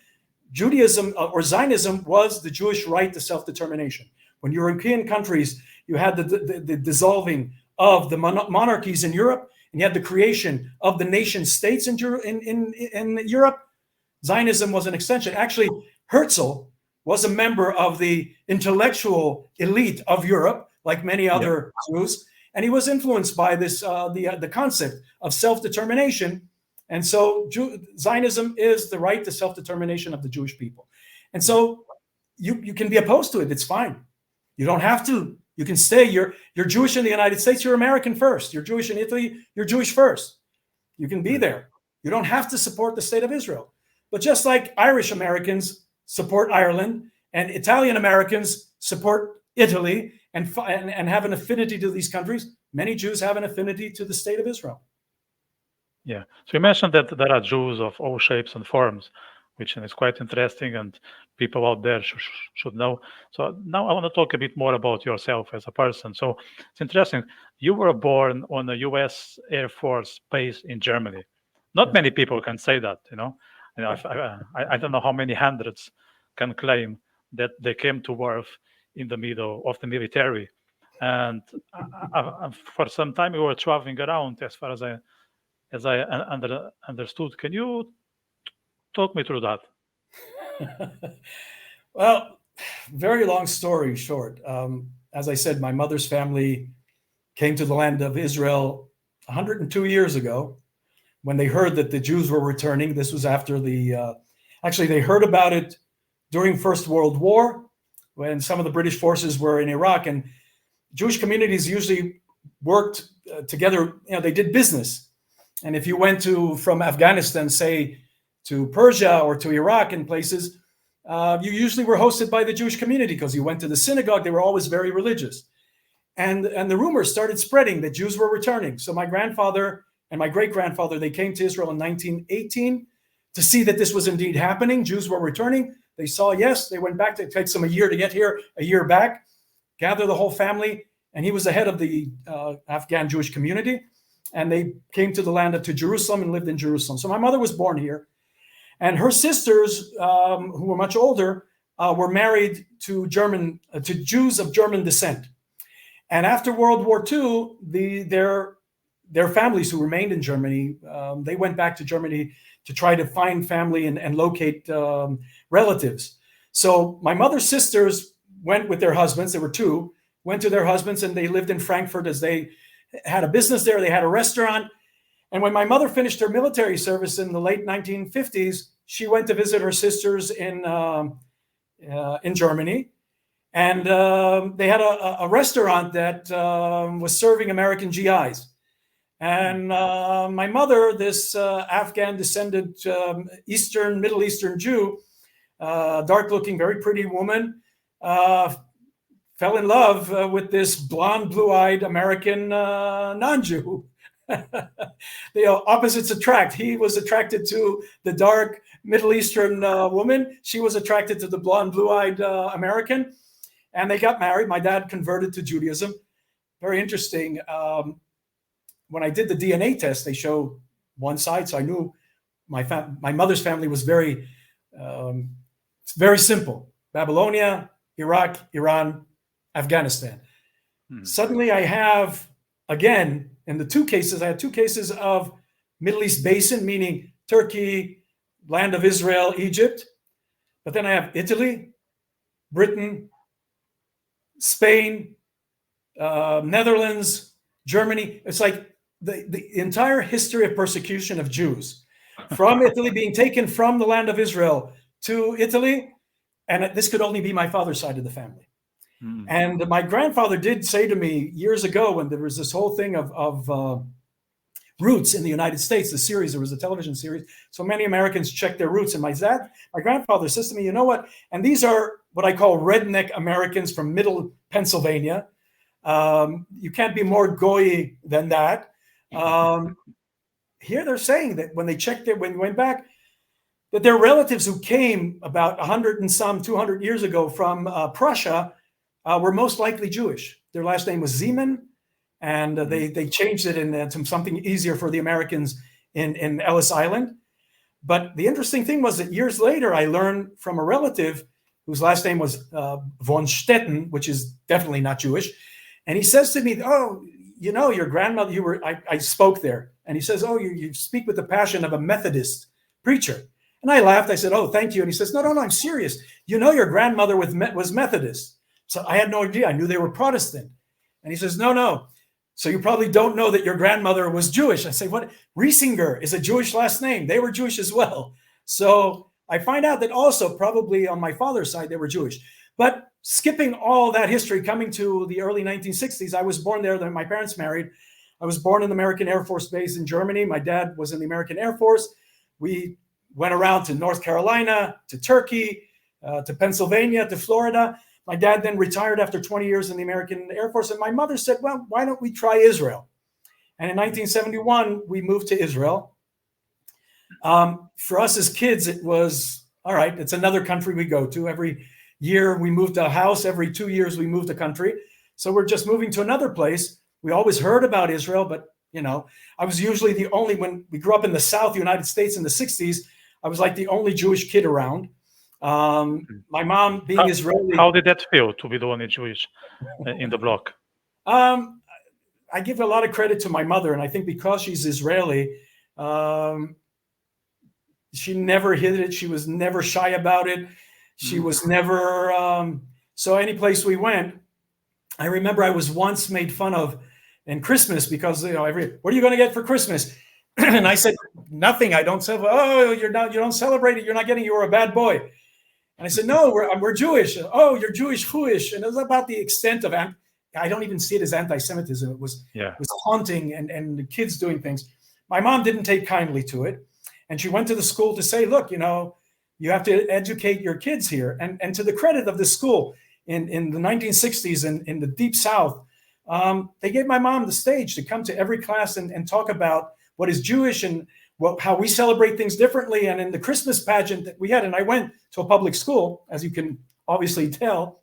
Judaism or Zionism was the Jewish right to self-determination. When European countries, you had the dissolving of the monarchies in Europe, and you had the creation of the nation states in Europe. Zionism was an extension. Actually, Herzl was a member of the intellectual elite of Europe, like many other Jews, and he was influenced by this the concept of self-determination. And so Zionism is the right to self-determination of the Jewish people. And so you can be opposed to it. It's fine. You don't have to. You can stay. You're Jewish in the United States. You're American first. You're Jewish in Italy. You're Jewish first. You can be there. You don't have to support the state of Israel. But just like Irish Americans support Ireland and Italian Americans support Italy and have an affinity to these countries, many Jews have an affinity to the state of Israel. Yeah. So you mentioned that there are Jews of all shapes and forms, which is quite interesting, and people out there should know. So now I want to talk a bit more about yourself as a person. So it's interesting. You were born on a US Air Force base in Germany. Not many people can say that, I don't know how many hundreds can claim that they came to work in the middle of the military. And for some time, we were traveling around, as far as I understood. Can you talk me through that? Well, very long story short. As I said, my mother's family came to the land of Israel 102 years ago when they heard that the Jews were returning. This was after actually, they heard about it during First World War when some of the British forces were in Iraq, and Jewish communities usually worked together. They did business. And if you went from Afghanistan, say, to Persia or to Iraq and places, you usually were hosted by the Jewish community because you went to the synagogue. They were always very religious. And the rumors started spreading that Jews were returning. So my grandfather and my great-grandfather, they came to Israel in 1918 to see that this was indeed happening. Jews were returning. They saw, yes, they went back. It takes them a year to get here, a year back, gather the whole family. And he was the head of the Afghan Jewish community. And they came to the land to Jerusalem and lived in Jerusalem. So my mother was born here. And her sisters, who were much older, were married to Jews of German descent. And after World War II, their families who remained in Germany, they went back to Germany to try to find family and locate relatives. So my mother's sisters went with their husbands. There were two, went to their husbands, and they lived in Frankfurt as they had a business there. They had a restaurant. And when my mother finished her military service in the late 1950s, she went to visit her sisters in Germany. And they had a restaurant that was serving American GIs. And my mother, this Afghan-descended Middle Eastern Jew, dark-looking, very pretty woman, fell in love with this blonde, blue-eyed American non-Jew. The opposites attract. He was attracted to the dark Middle Eastern woman. She was attracted to the blonde, blue-eyed American. And they got married. My dad converted to Judaism. Very interesting. When I did the DNA test, they show one side. So I knew my mother's family was very simple. Babylonia, Iraq, Iran, Afghanistan. Suddenly I have, again, in the two cases, I had two cases of Middle East basin, meaning Turkey, land of Israel, Egypt. But then I have Italy, Britain, Spain, Netherlands, Germany. It's like the entire history of persecution of Jews from Italy, being taken from the land of Israel to Italy. And this could only be my father's side of the family. And my grandfather did say to me years ago, when there was this whole thing of roots in the United States, the series, there was a television series. So many Americans check their roots. And my grandfather says to me, you know what? And these are what I call redneck Americans from middle Pennsylvania. You can't be more goy than that. Here they're saying that when they went back, that their relatives who came about 100 and some 200 years ago from Prussia were most likely Jewish. Their last name was Seaman, and they changed it into something easier for the Americans in Ellis Island. But the interesting thing was that years later, I learned from a relative whose last name was von Stetten, which is definitely not Jewish. And he says to me, oh, you know, your grandmother, I spoke there. And he says, oh, you speak with the passion of a Methodist preacher. And I laughed. I said, oh, thank you. And he says, no, I'm serious. You know, your grandmother was Methodist. So I had no idea. I knew they were Protestant. And he says, no. So you probably don't know that your grandmother was Jewish. I say, what? Riesinger is a Jewish last name. They were Jewish as well. So I find out that also probably on my father's side, they were Jewish. But skipping all that history, coming to the early 1960s, I was born there. Then my parents married. I was born in the American Air Force Base in Germany. My dad was in the American Air Force. We went around to North Carolina, to Turkey, to Pennsylvania, to Florida. My dad then retired after 20 years in the American Air Force. And my mother said, well, why don't we try Israel? And in 1971, we moved to Israel. For us as kids, it was, all right, it's another country we go to. Every year we moved a house. Every 2 years we moved a country. So we're just moving to another place. We always heard about Israel, but, you know, I was usually the only, when we grew up in the South United States in the 60s, I was like the only Jewish kid around. My mom being Israeli. How did that feel to be the only Jewish in the block? I give a lot of credit to my mother, and I think because she's Israeli, she never hid it. She was never shy about it. She was never, so any place we went, I remember I was once made fun of in Christmas because, you know, what are you going to get for Christmas? And I said, nothing. I don't celebrate. Oh, you don't celebrate it. You're not getting, you were a bad boy. And I said, no, we're Jewish. Oh, you're Jewish. And it was about the extent of, I don't even see it as anti-Semitism. It was haunting and the kids doing things. My mom didn't take kindly to it. And she went to the school to say, look, you know, you have to educate your kids here. And to the credit of the school in the 1960s in the Deep South, they gave my mom the stage to come to every class and talk about what is Jewish and how we celebrate things differently. And in the Christmas pageant that we had, and I went to a public school, as you can obviously tell,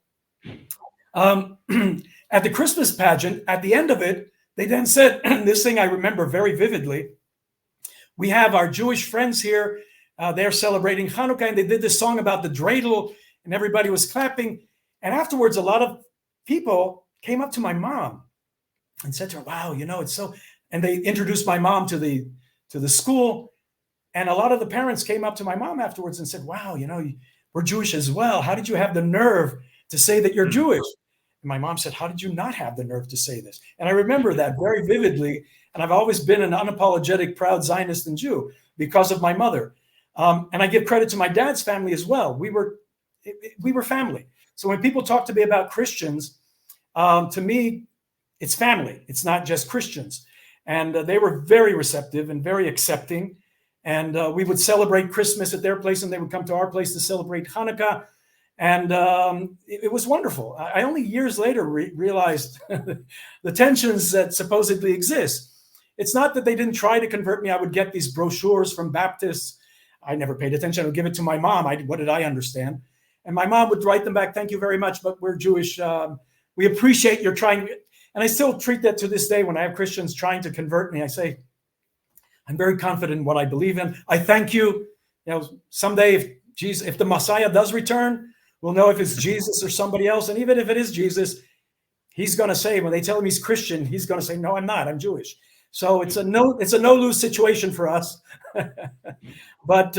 at the Christmas pageant, at the end of it, they then said, this thing I remember very vividly, we have our Jewish friends here, they're celebrating Hanukkah, and they did this song about the dreidel, and everybody was clapping. And afterwards, a lot of people came up to my mom and said to her, wow, you know, it's so, and they introduced my mom to the school. And a lot of the parents came up to my mom afterwards and said, wow, you know, we're Jewish as well. How did you have the nerve to say that you're Jewish? And my mom said, how did you not have the nerve to say this? And I remember that very vividly. And I've always been an unapologetic, proud Zionist and Jew because of my mother. And I give credit to my dad's family as well. We were family. So when people talk to me about Christians, to me, it's family. It's not just Christians. And they were very receptive and very accepting. And we would celebrate Christmas at their place, and they would come to our place to celebrate Hanukkah. And it was wonderful. I only years later realized the tensions that supposedly exist. It's not that they didn't try to convert me. I would get these brochures from Baptists. I never paid attention. I would give it to my mom. What did I understand? And my mom would write them back, thank you very much, but we're Jewish. We appreciate your trying. And I still treat that to this day when I have Christians trying to convert me. I say, I'm very confident in what I believe in. I thank you. You know, someday if the Messiah does return, we'll know if it's Jesus or somebody else. And even if it is Jesus, he's going to say, when they tell him he's Christian, he's going to say, no, I'm not, I'm Jewish. So it's a no-lose situation for us. But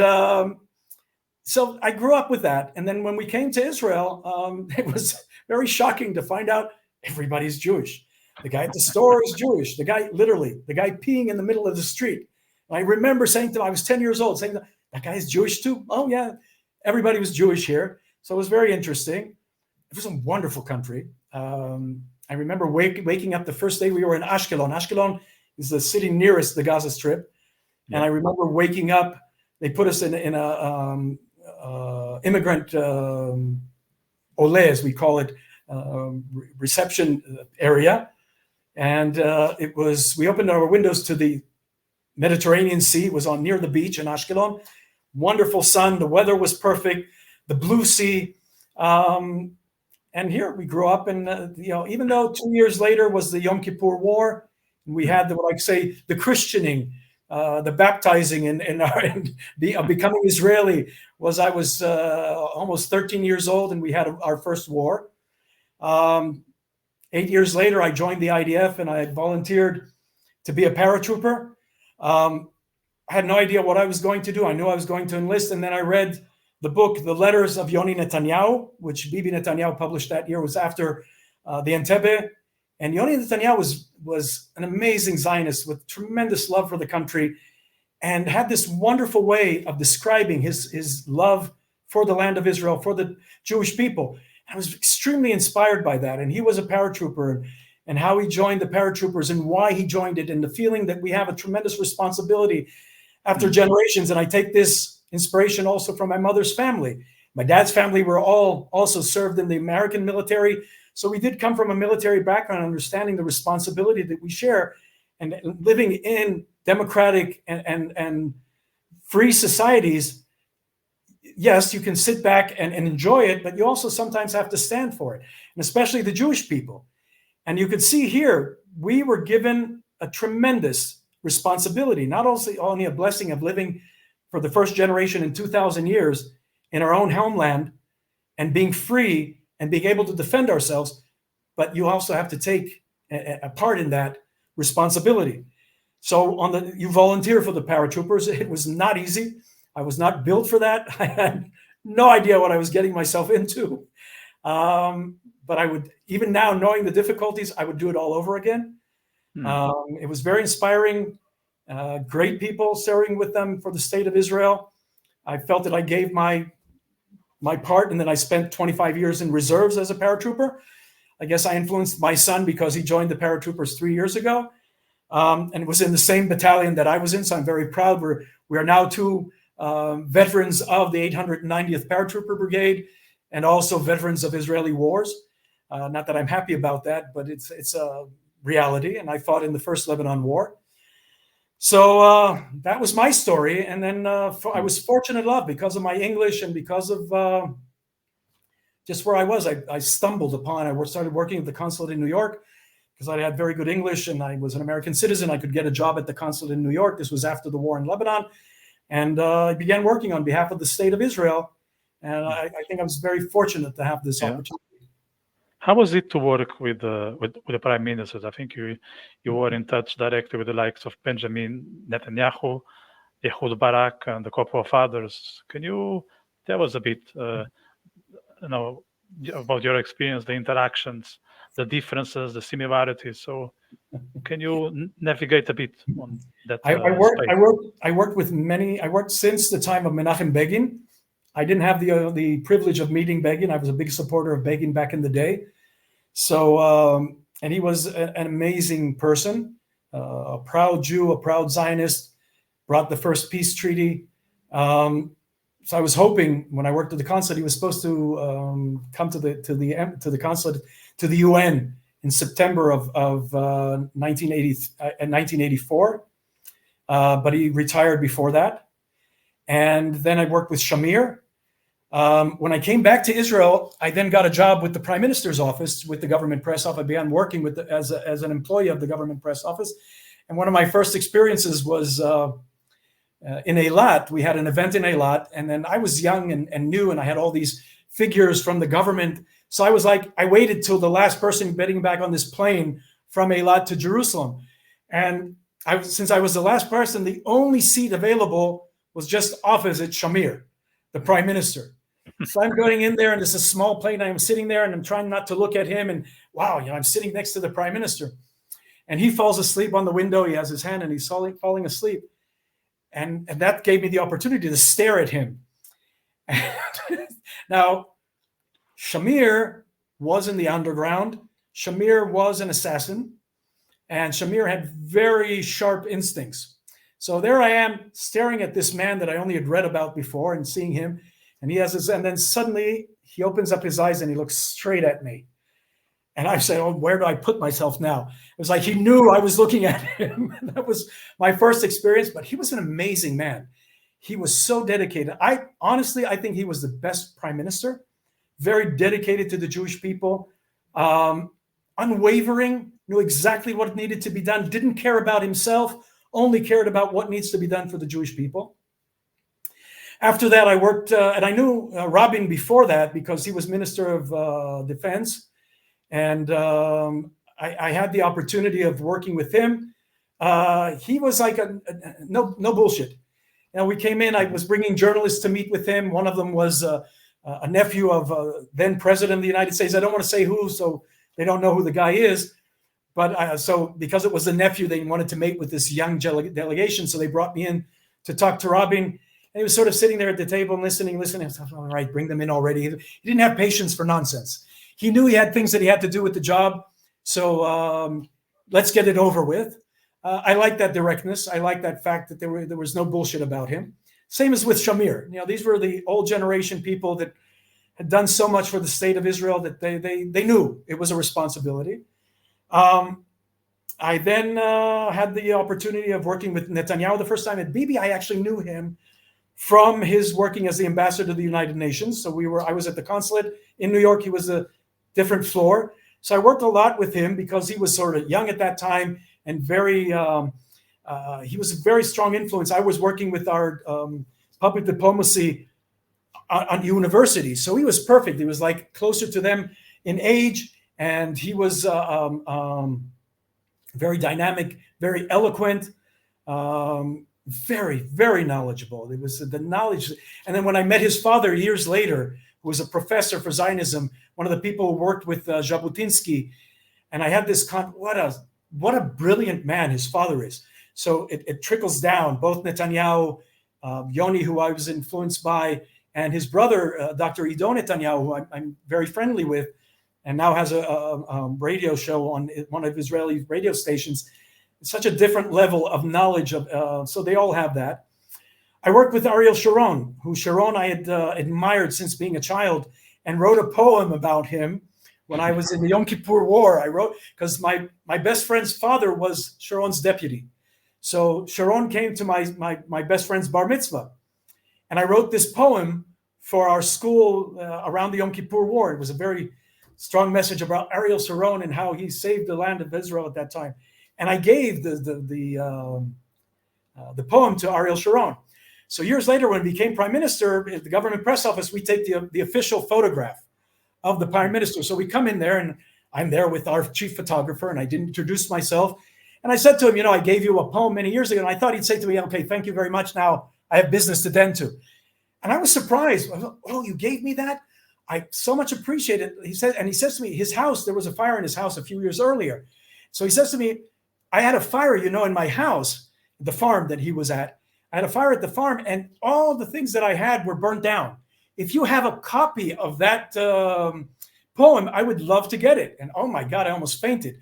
so I grew up with that. And then when we came to Israel, it was very shocking to find out everybody's Jewish. The guy at the store is Jewish. The guy peeing in the middle of the street. I remember saying to him, I was 10 years old, saying, that guy is Jewish too? Oh, yeah. Everybody was Jewish here. So it was very interesting. It was a wonderful country. I remember waking up the first day we were in Ashkelon. Ashkelon is the city nearest the Gaza Strip. Yeah. And I remember waking up, they put us in a immigrant ole, as we call it, reception area. And we opened our windows to the Mediterranean Sea. It was near the beach in Ashkelon. Wonderful sun. The weather was perfect. The blue sea. And here we grew up, and even though 2 years later was the Yom Kippur War, we had the Christianing, the baptizing, and becoming Israeli. I was almost 13 years old, and we had our first war. 8 years later, I joined the IDF, and I volunteered to be a paratrooper. I had no idea what I was going to do. I knew I was going to enlist, and then I read the book, The Letters of Yoni Netanyahu, which Bibi Netanyahu published that year. Was after the Entebbe. And Yoni Netanyahu was an amazing Zionist with tremendous love for the country, and had this wonderful way of describing his love for the land of Israel, for the Jewish people. I was extremely inspired by that. And he was a paratrooper. and how he joined the paratroopers and why he joined it, and the feeling that we have a tremendous responsibility after generations. And I take this inspiration also from my mother's family. My dad's family were all also served in the American military. So we did come from a military background, understanding the responsibility that we share, and living in democratic and free societies. Yes, you can sit back and enjoy it, but you also sometimes have to stand for it, and especially the Jewish people. And you could see here, we were given a tremendous responsibility, not only a blessing of living for the first generation in 2,000 years in our own homeland and being free and being able to defend ourselves, but you also have to take a part in that responsibility. So you volunteer for the paratroopers. It was not easy. I was not built for that. I had no idea what I was getting myself into. But I would, even now, knowing the difficulties, I would do it all over again. It was very inspiring. Great people, serving with them for the state of Israel. I felt that I gave my part, and then I spent 25 years in reserves as a paratrooper. I guess I influenced my son because he joined the paratroopers 3 years ago, and it was in the same battalion that I was in. So I'm very proud. We are now two veterans of the 890th Paratrooper Brigade, and also veterans of Israeli wars. Not that I'm happy about that, but it's a reality. And I fought in the first Lebanon War. So that was my story. And then I was fortunate enough, because of my English and because of just where I was, I stumbled upon, I started working at the consulate in New York because I had very good English and I was an American citizen. I could get a job at the consulate in New York. This was after the war in Lebanon. And I began working on behalf of the state of Israel. And I think I was very fortunate to have this opportunity. How was it to work with the prime ministers? I think you were in touch directly with the likes of Benjamin Netanyahu, Ehud Barak, and a couple of others. Can you tell us a bit, about your experience, the interactions, the differences, the similarities? So, can you navigate a bit on that? I worked with many. I worked since the time of Menachem Begin. I didn't have the privilege of meeting Begin. I was a big supporter of Begin back in the day. So, and he was an amazing person, a proud Jew, a proud Zionist, brought the first peace treaty. So I was hoping when I worked at the consulate, he was supposed to come to the consulate, to the UN in September of 1984, but he retired before that. And then I worked with Shamir. When I came back to Israel, I then got a job with the Prime Minister's office, with the government press office. I began working as an employee of the government press office. And one of my first experiences was in Eilat. We had an event in Eilat, and then I was young and new, and I had all these figures from the government. So I was like, I waited till the last person getting back on this plane from Eilat to Jerusalem. And since I was the last person, the only seat available was just opposite Shamir, the prime minister. So I'm going in there, and it's a small plane. I'm sitting there, and I'm trying not to look at him. And wow, I'm sitting next to the prime minister. And he falls asleep on the window. He has his hand, and he's falling asleep. And that gave me the opportunity to stare at him. Now, Shamir was in the underground. Shamir was an assassin. And Shamir had very sharp instincts. So there I am staring at this man that I only had read about before and seeing him. And and then suddenly he opens up his eyes and he looks straight at me. And I said, oh, where do I put myself now? It was like he knew I was looking at him. That was my first experience, but he was an amazing man. He was so dedicated. I think he was the best prime minister, very dedicated to the Jewish people, unwavering, knew exactly what needed to be done, didn't care about himself, only cared about what needs to be done for the Jewish people. After that, I worked, and I knew Rabin before that because he was Minister of Defense. And I had the opportunity of working with him. He was like no bullshit. We came in, I was bringing journalists to meet with him. One of them was a nephew of then President of the United States. I don't want to say who, so they don't know who the guy is. But so because it was the nephew, they wanted to meet with this young delegation. So they brought me in to talk to Rabin. And he was sort of sitting there at the table and listening. I was like, all right, bring them in already. He didn't have patience for nonsense. He knew he had things that he had to do with the job. So let's get it over with. I like that directness. I like that fact that there was no bullshit about him. Same as with Shamir. These were the old generation people that had done so much for the state of Israel that they knew it was a responsibility. I then had the opportunity of working with Netanyahu the first time. At Bibi, I actually knew him from his working as the ambassador to the United Nations. So I was at the consulate in New York. He was a different floor. So I worked a lot with him because he was sort of young at that time and he was a very strong influence. I was working with our public diplomacy on university. So he was perfect. He was like closer to them in age, and he was very dynamic, very eloquent, very, very knowledgeable. It was the knowledge. And then when I met his father years later, who was a professor for Zionism, one of the people who worked with Jabotinsky, and I had this, what a brilliant man his father is. So it trickles down, both Netanyahu, Yoni, who I was influenced by, and his brother, Dr. Ido Netanyahu, who I'm very friendly with, and now has a radio show on one of Israeli radio stations. It's such a different level of knowledge so they all have that. I worked with Ariel Sharon, who I had admired since being a child, and wrote a poem about him when I was in the Yom Kippur War. I wrote, because my best friend's father was Sharon's deputy. So Sharon came to my best friend's bar mitzvah. And I wrote this poem for our school around the Yom Kippur War. It was a very strong message about Ariel Sharon and how he saved the land of Israel at that time. And I gave the poem to Ariel Sharon. So years later, when he became prime minister, at the government press office, we take the official photograph of the prime minister. So we come in there, and I'm there with our chief photographer, and I didn't introduce myself. And I said to him, I gave you a poem many years ago, and I thought he'd say to me, okay, thank you very much. Now I have business to tend to. And I was surprised. I thought, oh, you gave me that? I so much appreciate it. He says to me, his house, there was a fire in his house a few years earlier. So he says to me, I had a fire, in my house, the farm that he was at. I had a fire at the farm, and all the things that I had were burnt down. If you have a copy of that poem, I would love to get it. And oh my God, I almost fainted.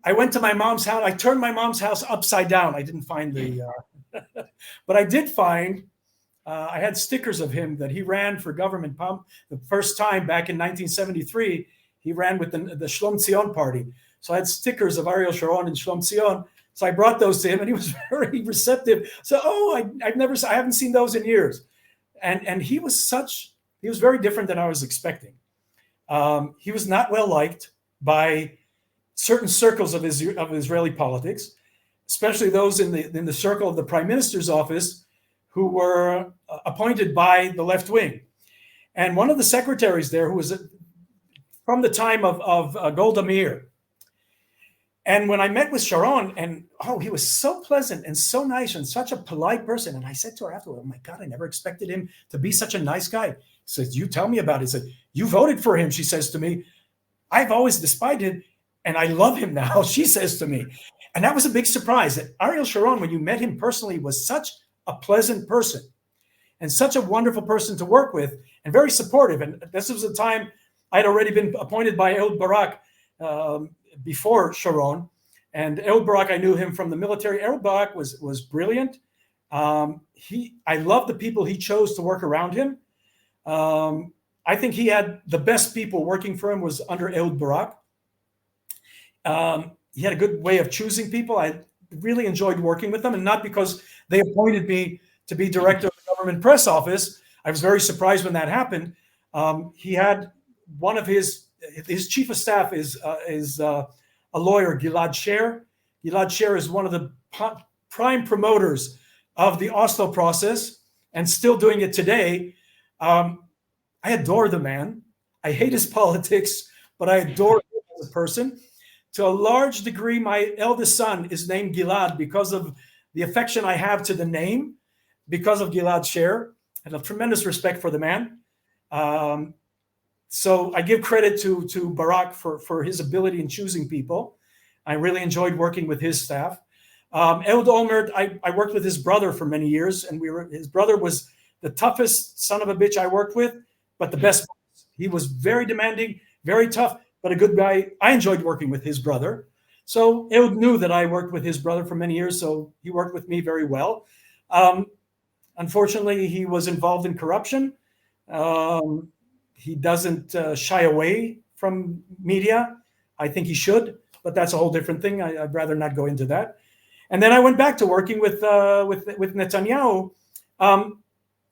I went to my mom's house. I turned my mom's house upside down. I didn't find but I did find, I had stickers of him that he ran for government pump the first time back in 1973. He ran with the Shlom Zion party. So I had stickers of Ariel Sharon and Shlom Zion. So I brought those to him, and he was very receptive. So, I haven't seen those in years. And he was very different than I was expecting. He was not well liked by certain circles of Israeli politics, especially those in the circle of the prime minister's office, who were appointed by the left wing. And one of the secretaries there, who was from the time of Golda Meir. And when I met with Sharon, and he was so pleasant and so nice and such a polite person. And I said to her afterward, oh my God, I never expected him to be such a nice guy. He says, you tell me about it. He said, you voted for him, she says to me. I've always despised him, and I love him now, she says to me. And that was a big surprise, that Ariel Sharon, when you met him personally, was such a pleasant person and such a wonderful person to work with, and very supportive. And this was a time I'd already been appointed by Ehud Barak before Sharon. And Ehud Barak, I knew him from the military. Ehud Barak was brilliant. I love the people he chose to work around him. I think he had the best people working for him was under Ehud Barak. He had a good way of choosing people. I really enjoyed working with them, and not because they appointed me to be director of the government press office. I was very surprised when that happened. He had one of his chief of staff is a lawyer, Gilad Sher. Gilad Sher is one of the prime promoters of the Oslo process, and still doing it today. I adore the man. I hate his politics, but I adore him as a person. To a large degree, my eldest son is named Gilad because of the affection I have to the name, because of Gilad Sher. I have tremendous respect for the man. So I give credit to Barak for his ability in choosing people. I really enjoyed working with his staff. Ehud Olmert, I worked with his brother for many years, and his brother was the toughest son of a bitch I worked with, but the best. He was very demanding, very tough, but a good guy. I enjoyed working with his brother. So Ehud knew that I worked with his brother for many years, so he worked with me very well. Unfortunately, he was involved in corruption. He doesn't shy away from media. I think he should, but that's a whole different thing. I'd rather not go into that. And then I went back to working with Netanyahu,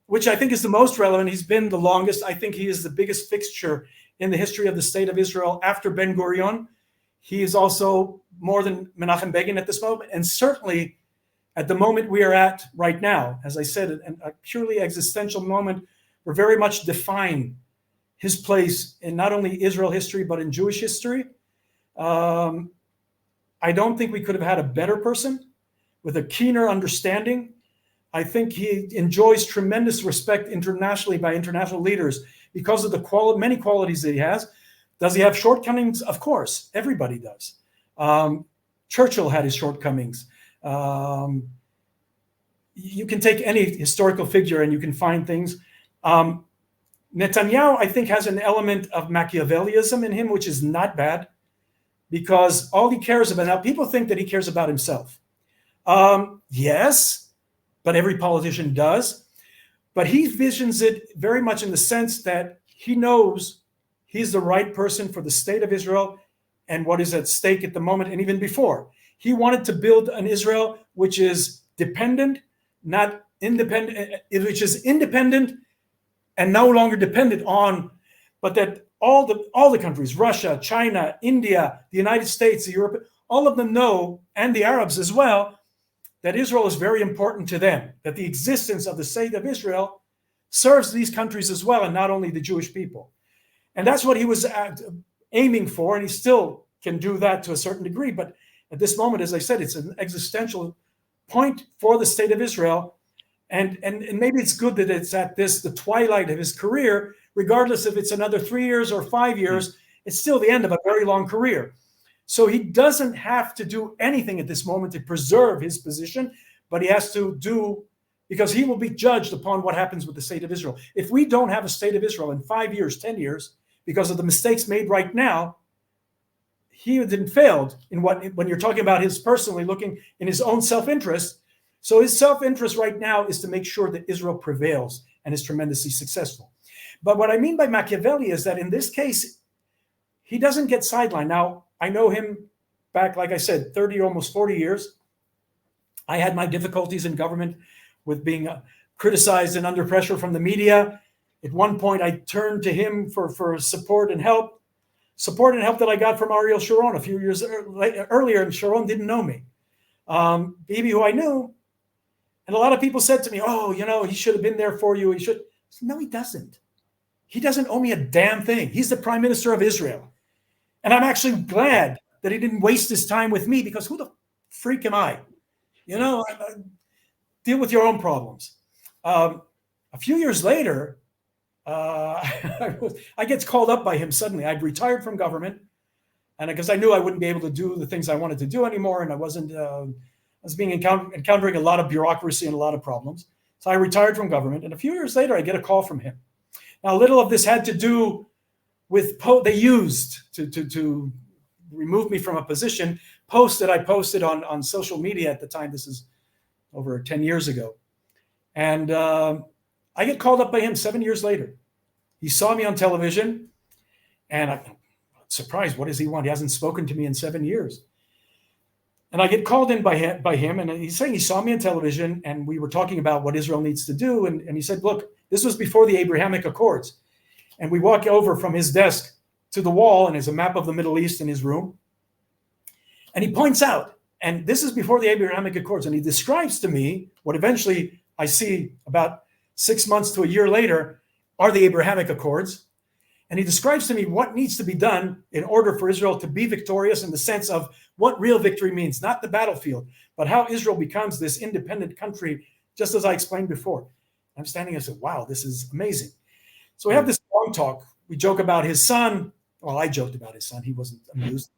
which I think is the most relevant. He's been the longest. I think he is the biggest fixture in the history of the state of Israel after Ben Gurion. He is also more than Menachem Begin at this moment, and certainly at the moment we are at right now, as I said, a purely existential moment, we're very much define his place in not only Israel history, but in Jewish history. I don't think we could have had a better person with a keener understanding. I think he enjoys tremendous respect internationally by international leaders because of the many qualities that he has. Does he have shortcomings? Of course, everybody does. Churchill had his shortcomings. You can take any historical figure and you can find things. Netanyahu, I think, has an element of Machiavellism in him, which is not bad, because all he cares about, now people think that he cares about himself. Yes, but every politician does. But he visions it very much in the sense that he knows he's the right person for the state of Israel and what is at stake at the moment and even before. He wanted to build an Israel which is dependent, not independent, which is independent and no longer dependent on, but that all the countries, Russia, China, India, the United States, Europe, all of them know, and the Arabs as well, that Israel is very important to them, that the existence of the state of Israel serves these countries as well, and not only the Jewish people. And that's what he was aiming for, and he still can do that to a certain degree. But at this moment, as I said, it's an existential point for the state of Israel. And maybe it's good that it's at the twilight of his career, regardless if it's another 3 years or 5 years, it's still the end of a very long career. So he doesn't have to do anything at this moment to preserve his position, but he has to do, because he will be judged upon what happens with the state of Israel. If we don't have a state of Israel in 5 years, 10 years, because of the mistakes made right now, he didn't failed in when you're talking about his personally looking in his own self-interest. So his self-interest right now is to make sure that Israel prevails and is tremendously successful. But what I mean by Machiavelli is that in this case, he doesn't get sidelined. Now, I know him back, like I said, 30, almost 40 years. I had my difficulties in government with being criticized and under pressure from the media. At one point, I turned to him for support and help that I got from Ariel Sharon a few years earlier, and Sharon didn't know me. Bibi, who I knew, and a lot of people said to me, oh, he should have been there for you. He should. No, he doesn't. He doesn't owe me a damn thing. He's the prime minister of Israel. And I'm actually glad that he didn't waste his time with me, because who the freak am I? Deal with your own problems. A few years later, I get called up by him suddenly. I'd retired from government, and because I knew I wouldn't be able to do the things I wanted to do anymore, and I wasn't, I was encountering a lot of bureaucracy and a lot of problems. So I retired from government, and a few years later, I get a call from him. Now, little of this had to do with they used to remove me from a position, posts that I posted on social media at the time. This is over 10 years ago. And I get called up by him 7 years later. He saw me on television, and I'm surprised. What does he want? He hasn't spoken to me in 7 years. And I get called in by him, and he's saying he saw me on television, and we were talking about what Israel needs to do. And he said, look, this was before the Abrahamic Accords. And we walk over from his desk to the wall, and there's a map of the Middle East in his room. And he points out, and this is before the Abrahamic Accords, and he describes to me what eventually I see about 6 months to a year later are the Abrahamic Accords. And he describes to me what needs to be done in order for Israel to be victorious, in the sense of what real victory means, not the battlefield, but how Israel becomes this independent country, just as I explained before. I'm standing and I said, wow, this is amazing. So we have this long talk. We joke about his son. Well, I joked about his son. He wasn't amused.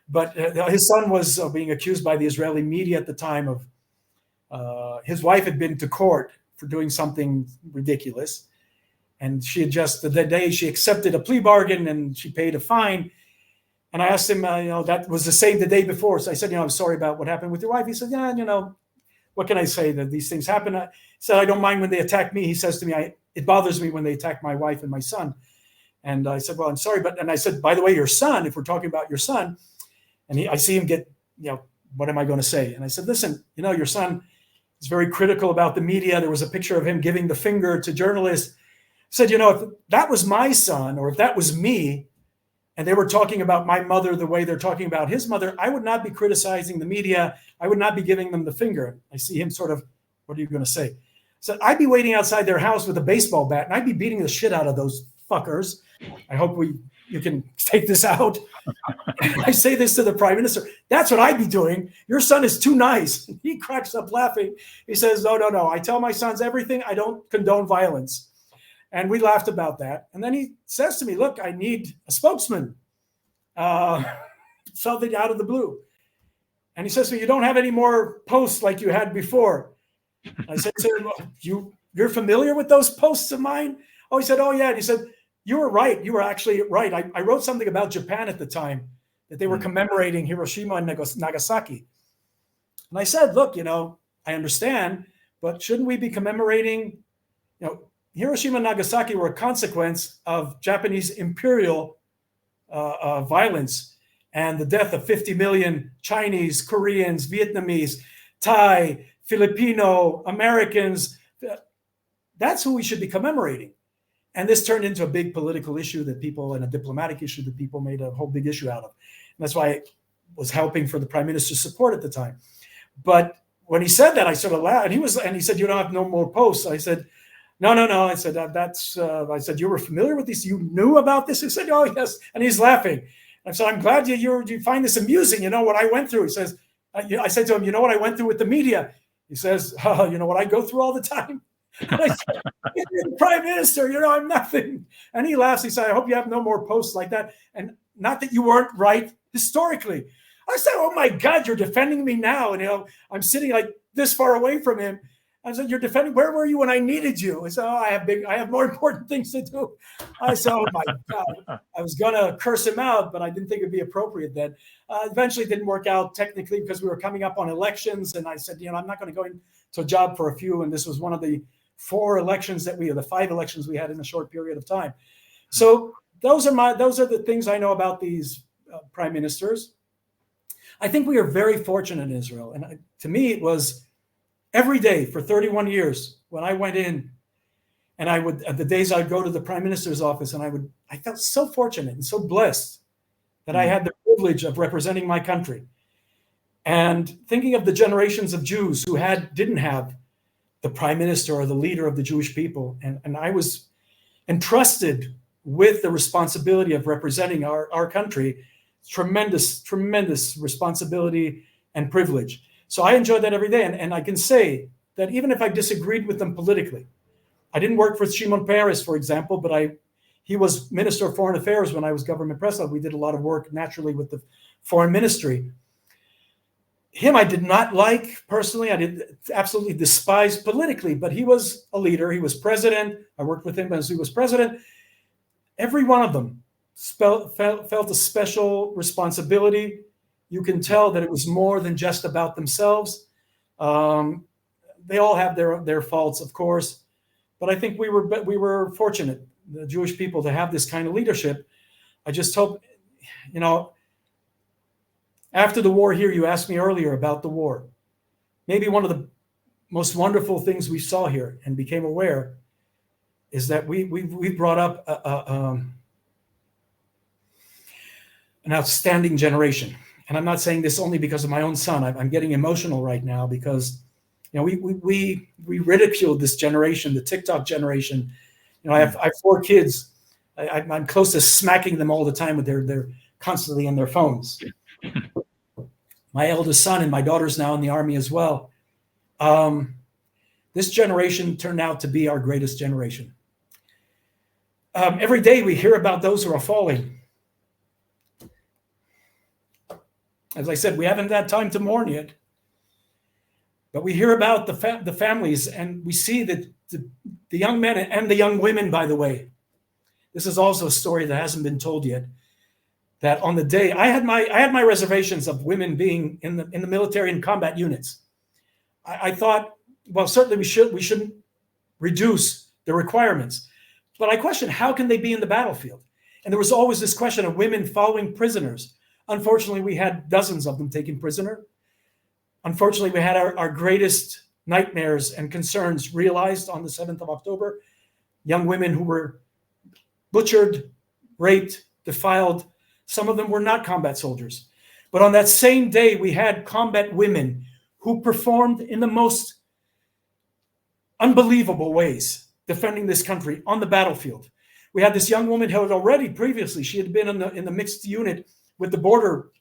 But his son was being accused by the Israeli media at the time of his wife had been to court for doing something ridiculous. And she had just, the day she accepted a plea bargain and she paid a fine. And I asked him, that was the same the day before. So I said, I'm sorry about what happened with your wife. He said, yeah, what can I say, that these things happen? I said, I don't mind when they attack me. He says to me, it bothers me when they attack my wife and my son. And I said, well, I'm sorry. And I said, by the way, your son, if we're talking about your son, and I see him get, what am I going to say? And I said, listen, your son is very critical about the media. There was a picture of him giving the finger to journalists. I said, if that was my son, or if that was me, and they were talking about my mother the way they're talking about his mother, I would not be criticizing the media. I would not be giving them the finger. I see him sort of, what are you going to say? So I'd be waiting outside their house with a baseball bat, and I'd be beating the shit out of those fuckers. I hope you can take this out. I say this to the prime minister. That's what I'd be doing. Your son is too nice. He cracks up laughing. He says, no. I tell my sons everything. I don't condone violence. And we laughed about that. And then he says to me, look, I need a spokesman. Something out of the blue. And he says to me, you don't have any more posts like you had before. I said to him, you're familiar with those posts of mine? Oh, he said, oh, yeah. And he said, you were right. You were actually right. I wrote something about Japan at the time, that they were commemorating Hiroshima and Nagasaki. And I said, look, I understand, but shouldn't we be commemorating, Hiroshima and Nagasaki were a consequence of Japanese imperial violence and the death of 50 million Chinese, Koreans, Vietnamese, Thai, Filipino, Americans. That's who we should be commemorating. And this turned into a big political issue and a diplomatic issue that people made a whole big issue out of. And that's why I was helping for the prime minister's support at the time. But when he said that, I sort of laughed. And he said, you don't have no more posts. I said, no. I said, I said, you were familiar with this? You knew about this? He said, oh, yes. And he's laughing. I said, I'm glad you find this amusing. You know what I went through? He says, I said to him, you know what I went through with the media? He says, oh, you know what I go through all the time? And I said, you're the prime minister, I'm nothing. And he laughs. He said, I hope you have no more posts like that. And not that you weren't right historically. I said, oh my God, you're defending me now. And, I'm sitting like this far away from him. I said, you're defending, where were you when I needed you? I said, oh, I have more important things to do. I said, oh my God. I was going to curse him out, but I didn't think it'd be appropriate then. Eventually it didn't work out technically because we were coming up on elections. And I said, I'm not going to go into a job for a few. And this was one of the 5 elections we had in a short period of time. So those are the things I know about these prime ministers. I think we are very fortunate in Israel. And to me, it was every day for 31 years when I went in, and the days I'd go to the prime minister's office, and I felt so fortunate and so blessed that I had the privilege of representing my country. And thinking of the generations of Jews who didn't have the prime minister or the leader of the Jewish people. And I was entrusted with the responsibility of representing our country. Tremendous, tremendous responsibility and privilege. So I enjoyed that every day. And I can say that even if I disagreed with them politically, I didn't work for Shimon Peres, for example, but he was Minister of Foreign Affairs when I was government president. We did a lot of work naturally with the foreign ministry. Him, I did not like personally. I did absolutely despise politically, but he was a leader. He was president. I worked with him as he was president. Every one of them felt a special responsibility. You can tell that it was more than just about themselves. They all have their faults, of course, but I think we were fortunate, the Jewish people, to have this kind of leadership. I just hope, after the war here, you asked me earlier about the war. Maybe one of the most wonderful things we saw here and became aware is that we brought up an outstanding generation. And I'm not saying this only because of my own son. I'm getting emotional right now because, we ridiculed this generation, the TikTok generation. I have 4 kids. I'm close to smacking them all the time with they're constantly on their phones. My eldest son and my daughter's now in the army as well. This generation turned out to be our greatest generation. Every day we hear about those who are falling. As I said, we haven't had time to mourn yet. But we hear about the families, and we see that the young men and the young women, by the way. This is also a story that hasn't been told yet. that on the day I had my reservations of women being in the military and combat units. I thought, well, certainly we shouldn't reduce the requirements, but I questioned, how can they be in the battlefield? And there was always this question of women following prisoners. Unfortunately, we had dozens of them taken prisoner. Unfortunately, we had our greatest nightmares and concerns realized on the 7th of October. Young women who were butchered, raped, defiled. Some of them were not combat soldiers. But on that same day, we had combat women who performed in the most unbelievable ways, defending this country on the battlefield. We had this young woman who had already previously, she had been in the mixed unit with the border,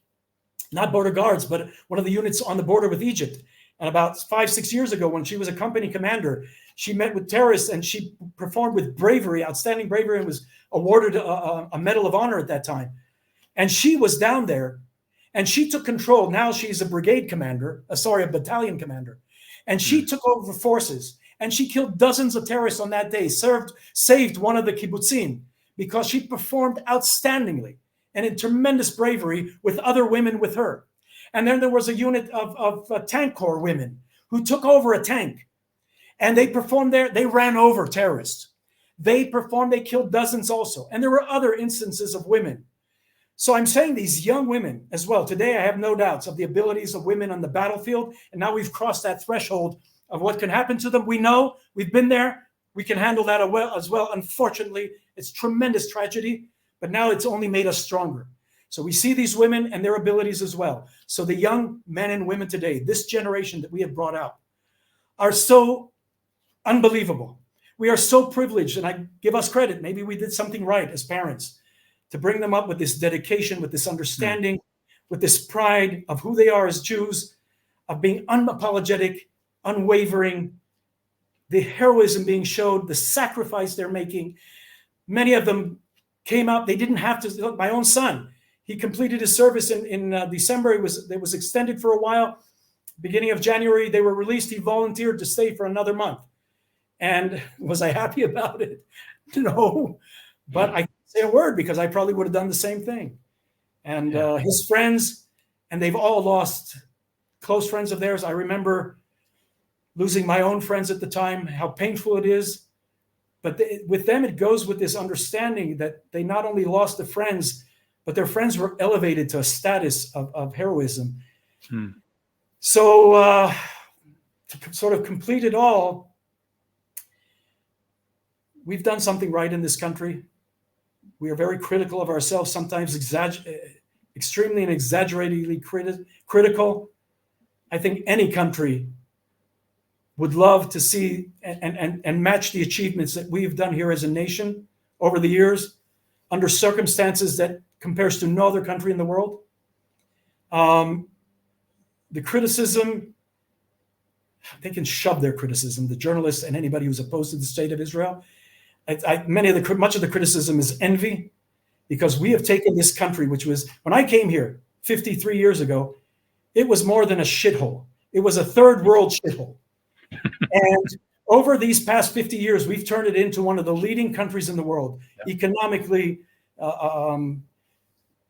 not border guards, but one of the units on the border with Egypt. And about 5-6 years ago, when she was a company commander, she met with terrorists and she performed with bravery, outstanding bravery, and was awarded a Medal of Honor at that time. And she was down there and she took control. Now she's a brigade commander, a battalion commander. And she took over forces and she killed dozens of terrorists on that day, saved one of the kibbutzim because she performed outstandingly and in tremendous bravery with other women with her. And then there was a unit of tank corps women who took over a tank and they performed there. They ran over terrorists. They killed dozens also. And there were other instances of women. So I'm saying these young women as well. Today, I have no doubts of the abilities of women on the battlefield. And now we've crossed that threshold of what can happen to them. We know, we've been there. We can handle that as well. Unfortunately, it's tremendous tragedy, but now it's only made us stronger. So we see these women and their abilities as well. So the young men and women today, this generation that we have brought out, are so unbelievable. We are so privileged, and I give us credit. Maybe we did something right as parents to bring them up with this dedication, with this understanding, with this pride of who they are as Jews, of being unapologetic, unwavering, the heroism being showed, the sacrifice they're making. Many of them came out, they didn't have to. Look, my own son, he completed his service in December. It was extended for a while. Beginning of January, they were released. He volunteered to stay for another month. And was I happy about it? No, but I can't say a word because I probably would have done the same thing. And his friends, and they've all lost close friends of theirs. I remember losing my own friends at the time, how painful it is. But with them, it goes with this understanding that they not only lost the friends, but their friends were elevated to a status of heroism. So to sort of complete it all, we've done something right in this country. We are very critical of ourselves, sometimes extremely and exaggeratedly critical. I think any country would love to see and match the achievements that we've done here as a nation over the years, under circumstances that compares to no other country in the world. The criticism, they can shove their criticism, the journalists and anybody who's opposed to the state of Israel. Much of the criticism is envy, because we have taken this country, which was, when I came here 53 years ago, it was more than a shithole. It was a third world shithole. And over these past 50 years, we've turned it into one of the leading countries in the world, economically,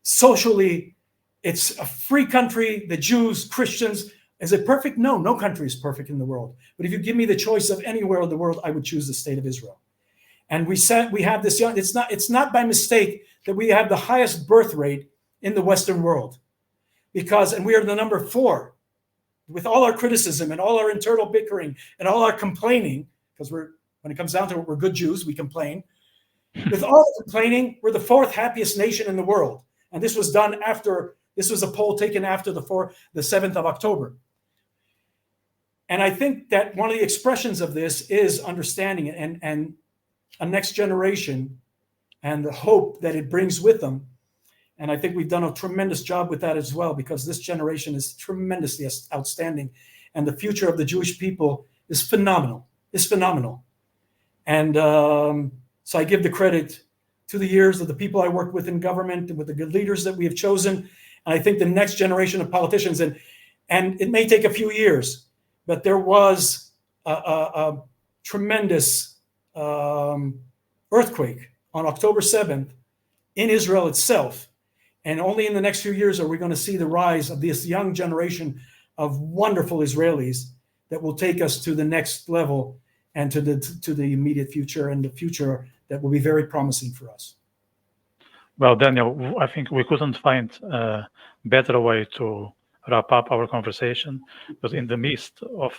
socially. It's a free country. The Jews, Christians, is it perfect? No, no country is perfect in the world. But if you give me the choice of anywhere in the world, I would choose the state of Israel. And we have this young, it's not by mistake that we have the highest birth rate in the Western world, and we are the number 4 with all our criticism and all our internal bickering and all our complaining, because when it comes down to it, we're good Jews, we complain. With all the complaining, we're the 4th happiest nation in the world. And this was a poll taken after the 7th of October. And I think that one of the expressions of this is understanding and a next generation and the hope that it brings with them. And I think we've done a tremendous job with that as well, because this generation is tremendously outstanding. And the future of the Jewish people is phenomenal. It's phenomenal. And so I give the credit to the years of the people I worked with in government and with the good leaders that we have chosen. And I think the next generation of politicians, and it may take a few years, but there was a tremendous earthquake on October 7th in Israel itself. And only in the next few years are we going to see the rise of this young generation of wonderful Israelis that will take us to the next level and to the immediate future, and the future that will be very promising for us. Well, Daniel, I think we couldn't find a better way to wrap up our conversation, because in the midst of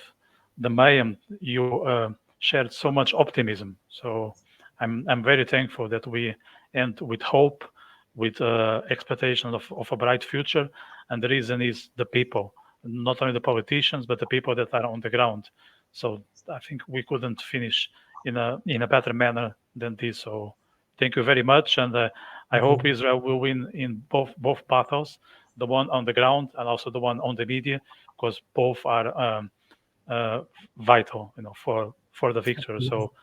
the mayhem, you shared so much optimism. So I'm very thankful that we end with hope, with expectation of a bright future. And the reason is the people, not only the politicians, but the people that are on the ground. So I think we couldn't finish in a better manner than this. So thank you very much, and I hope Israel will win in both battles, the one on the ground and also the one on the media, because both are vital, for the victory. So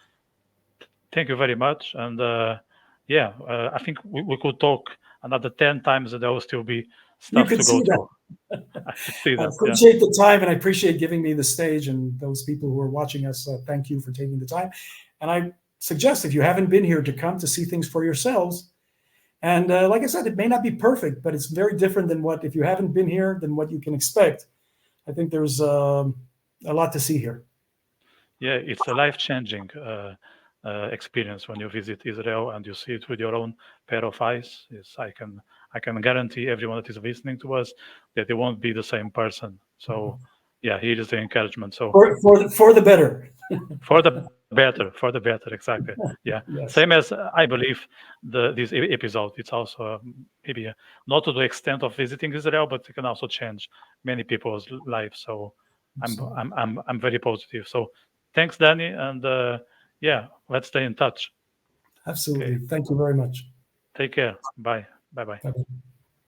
thank you very much, and I think we could talk another 10 times, and there will still be You stuff could to go see that. through. I could see I that. Yeah. appreciate the time, and I appreciate giving me the stage, and those people who are watching us, thank you for taking the time. And I suggest, if you haven't been here, to come to see things for yourselves. And like I said, it may not be perfect, but it's very different than what, if you haven't been here, than what you can expect. I think there's a lot to see here. Yeah, it's a life-changing experience when you visit Israel and you see it with your own pair of eyes. Yes, I can guarantee everyone that is listening to us that they won't be the same person. So, yeah, here is the encouragement. So For the better. for the better, exactly. Yeah, same Yes. as I believe this episode. It's also maybe not to the extent of visiting Israel, but it can also change many people's lives. So, I'm very positive. So, thanks, Danny, and let's stay in touch. Absolutely. Okay, Thank you very much. take care. Bye. Bye. Bye. Bye-bye.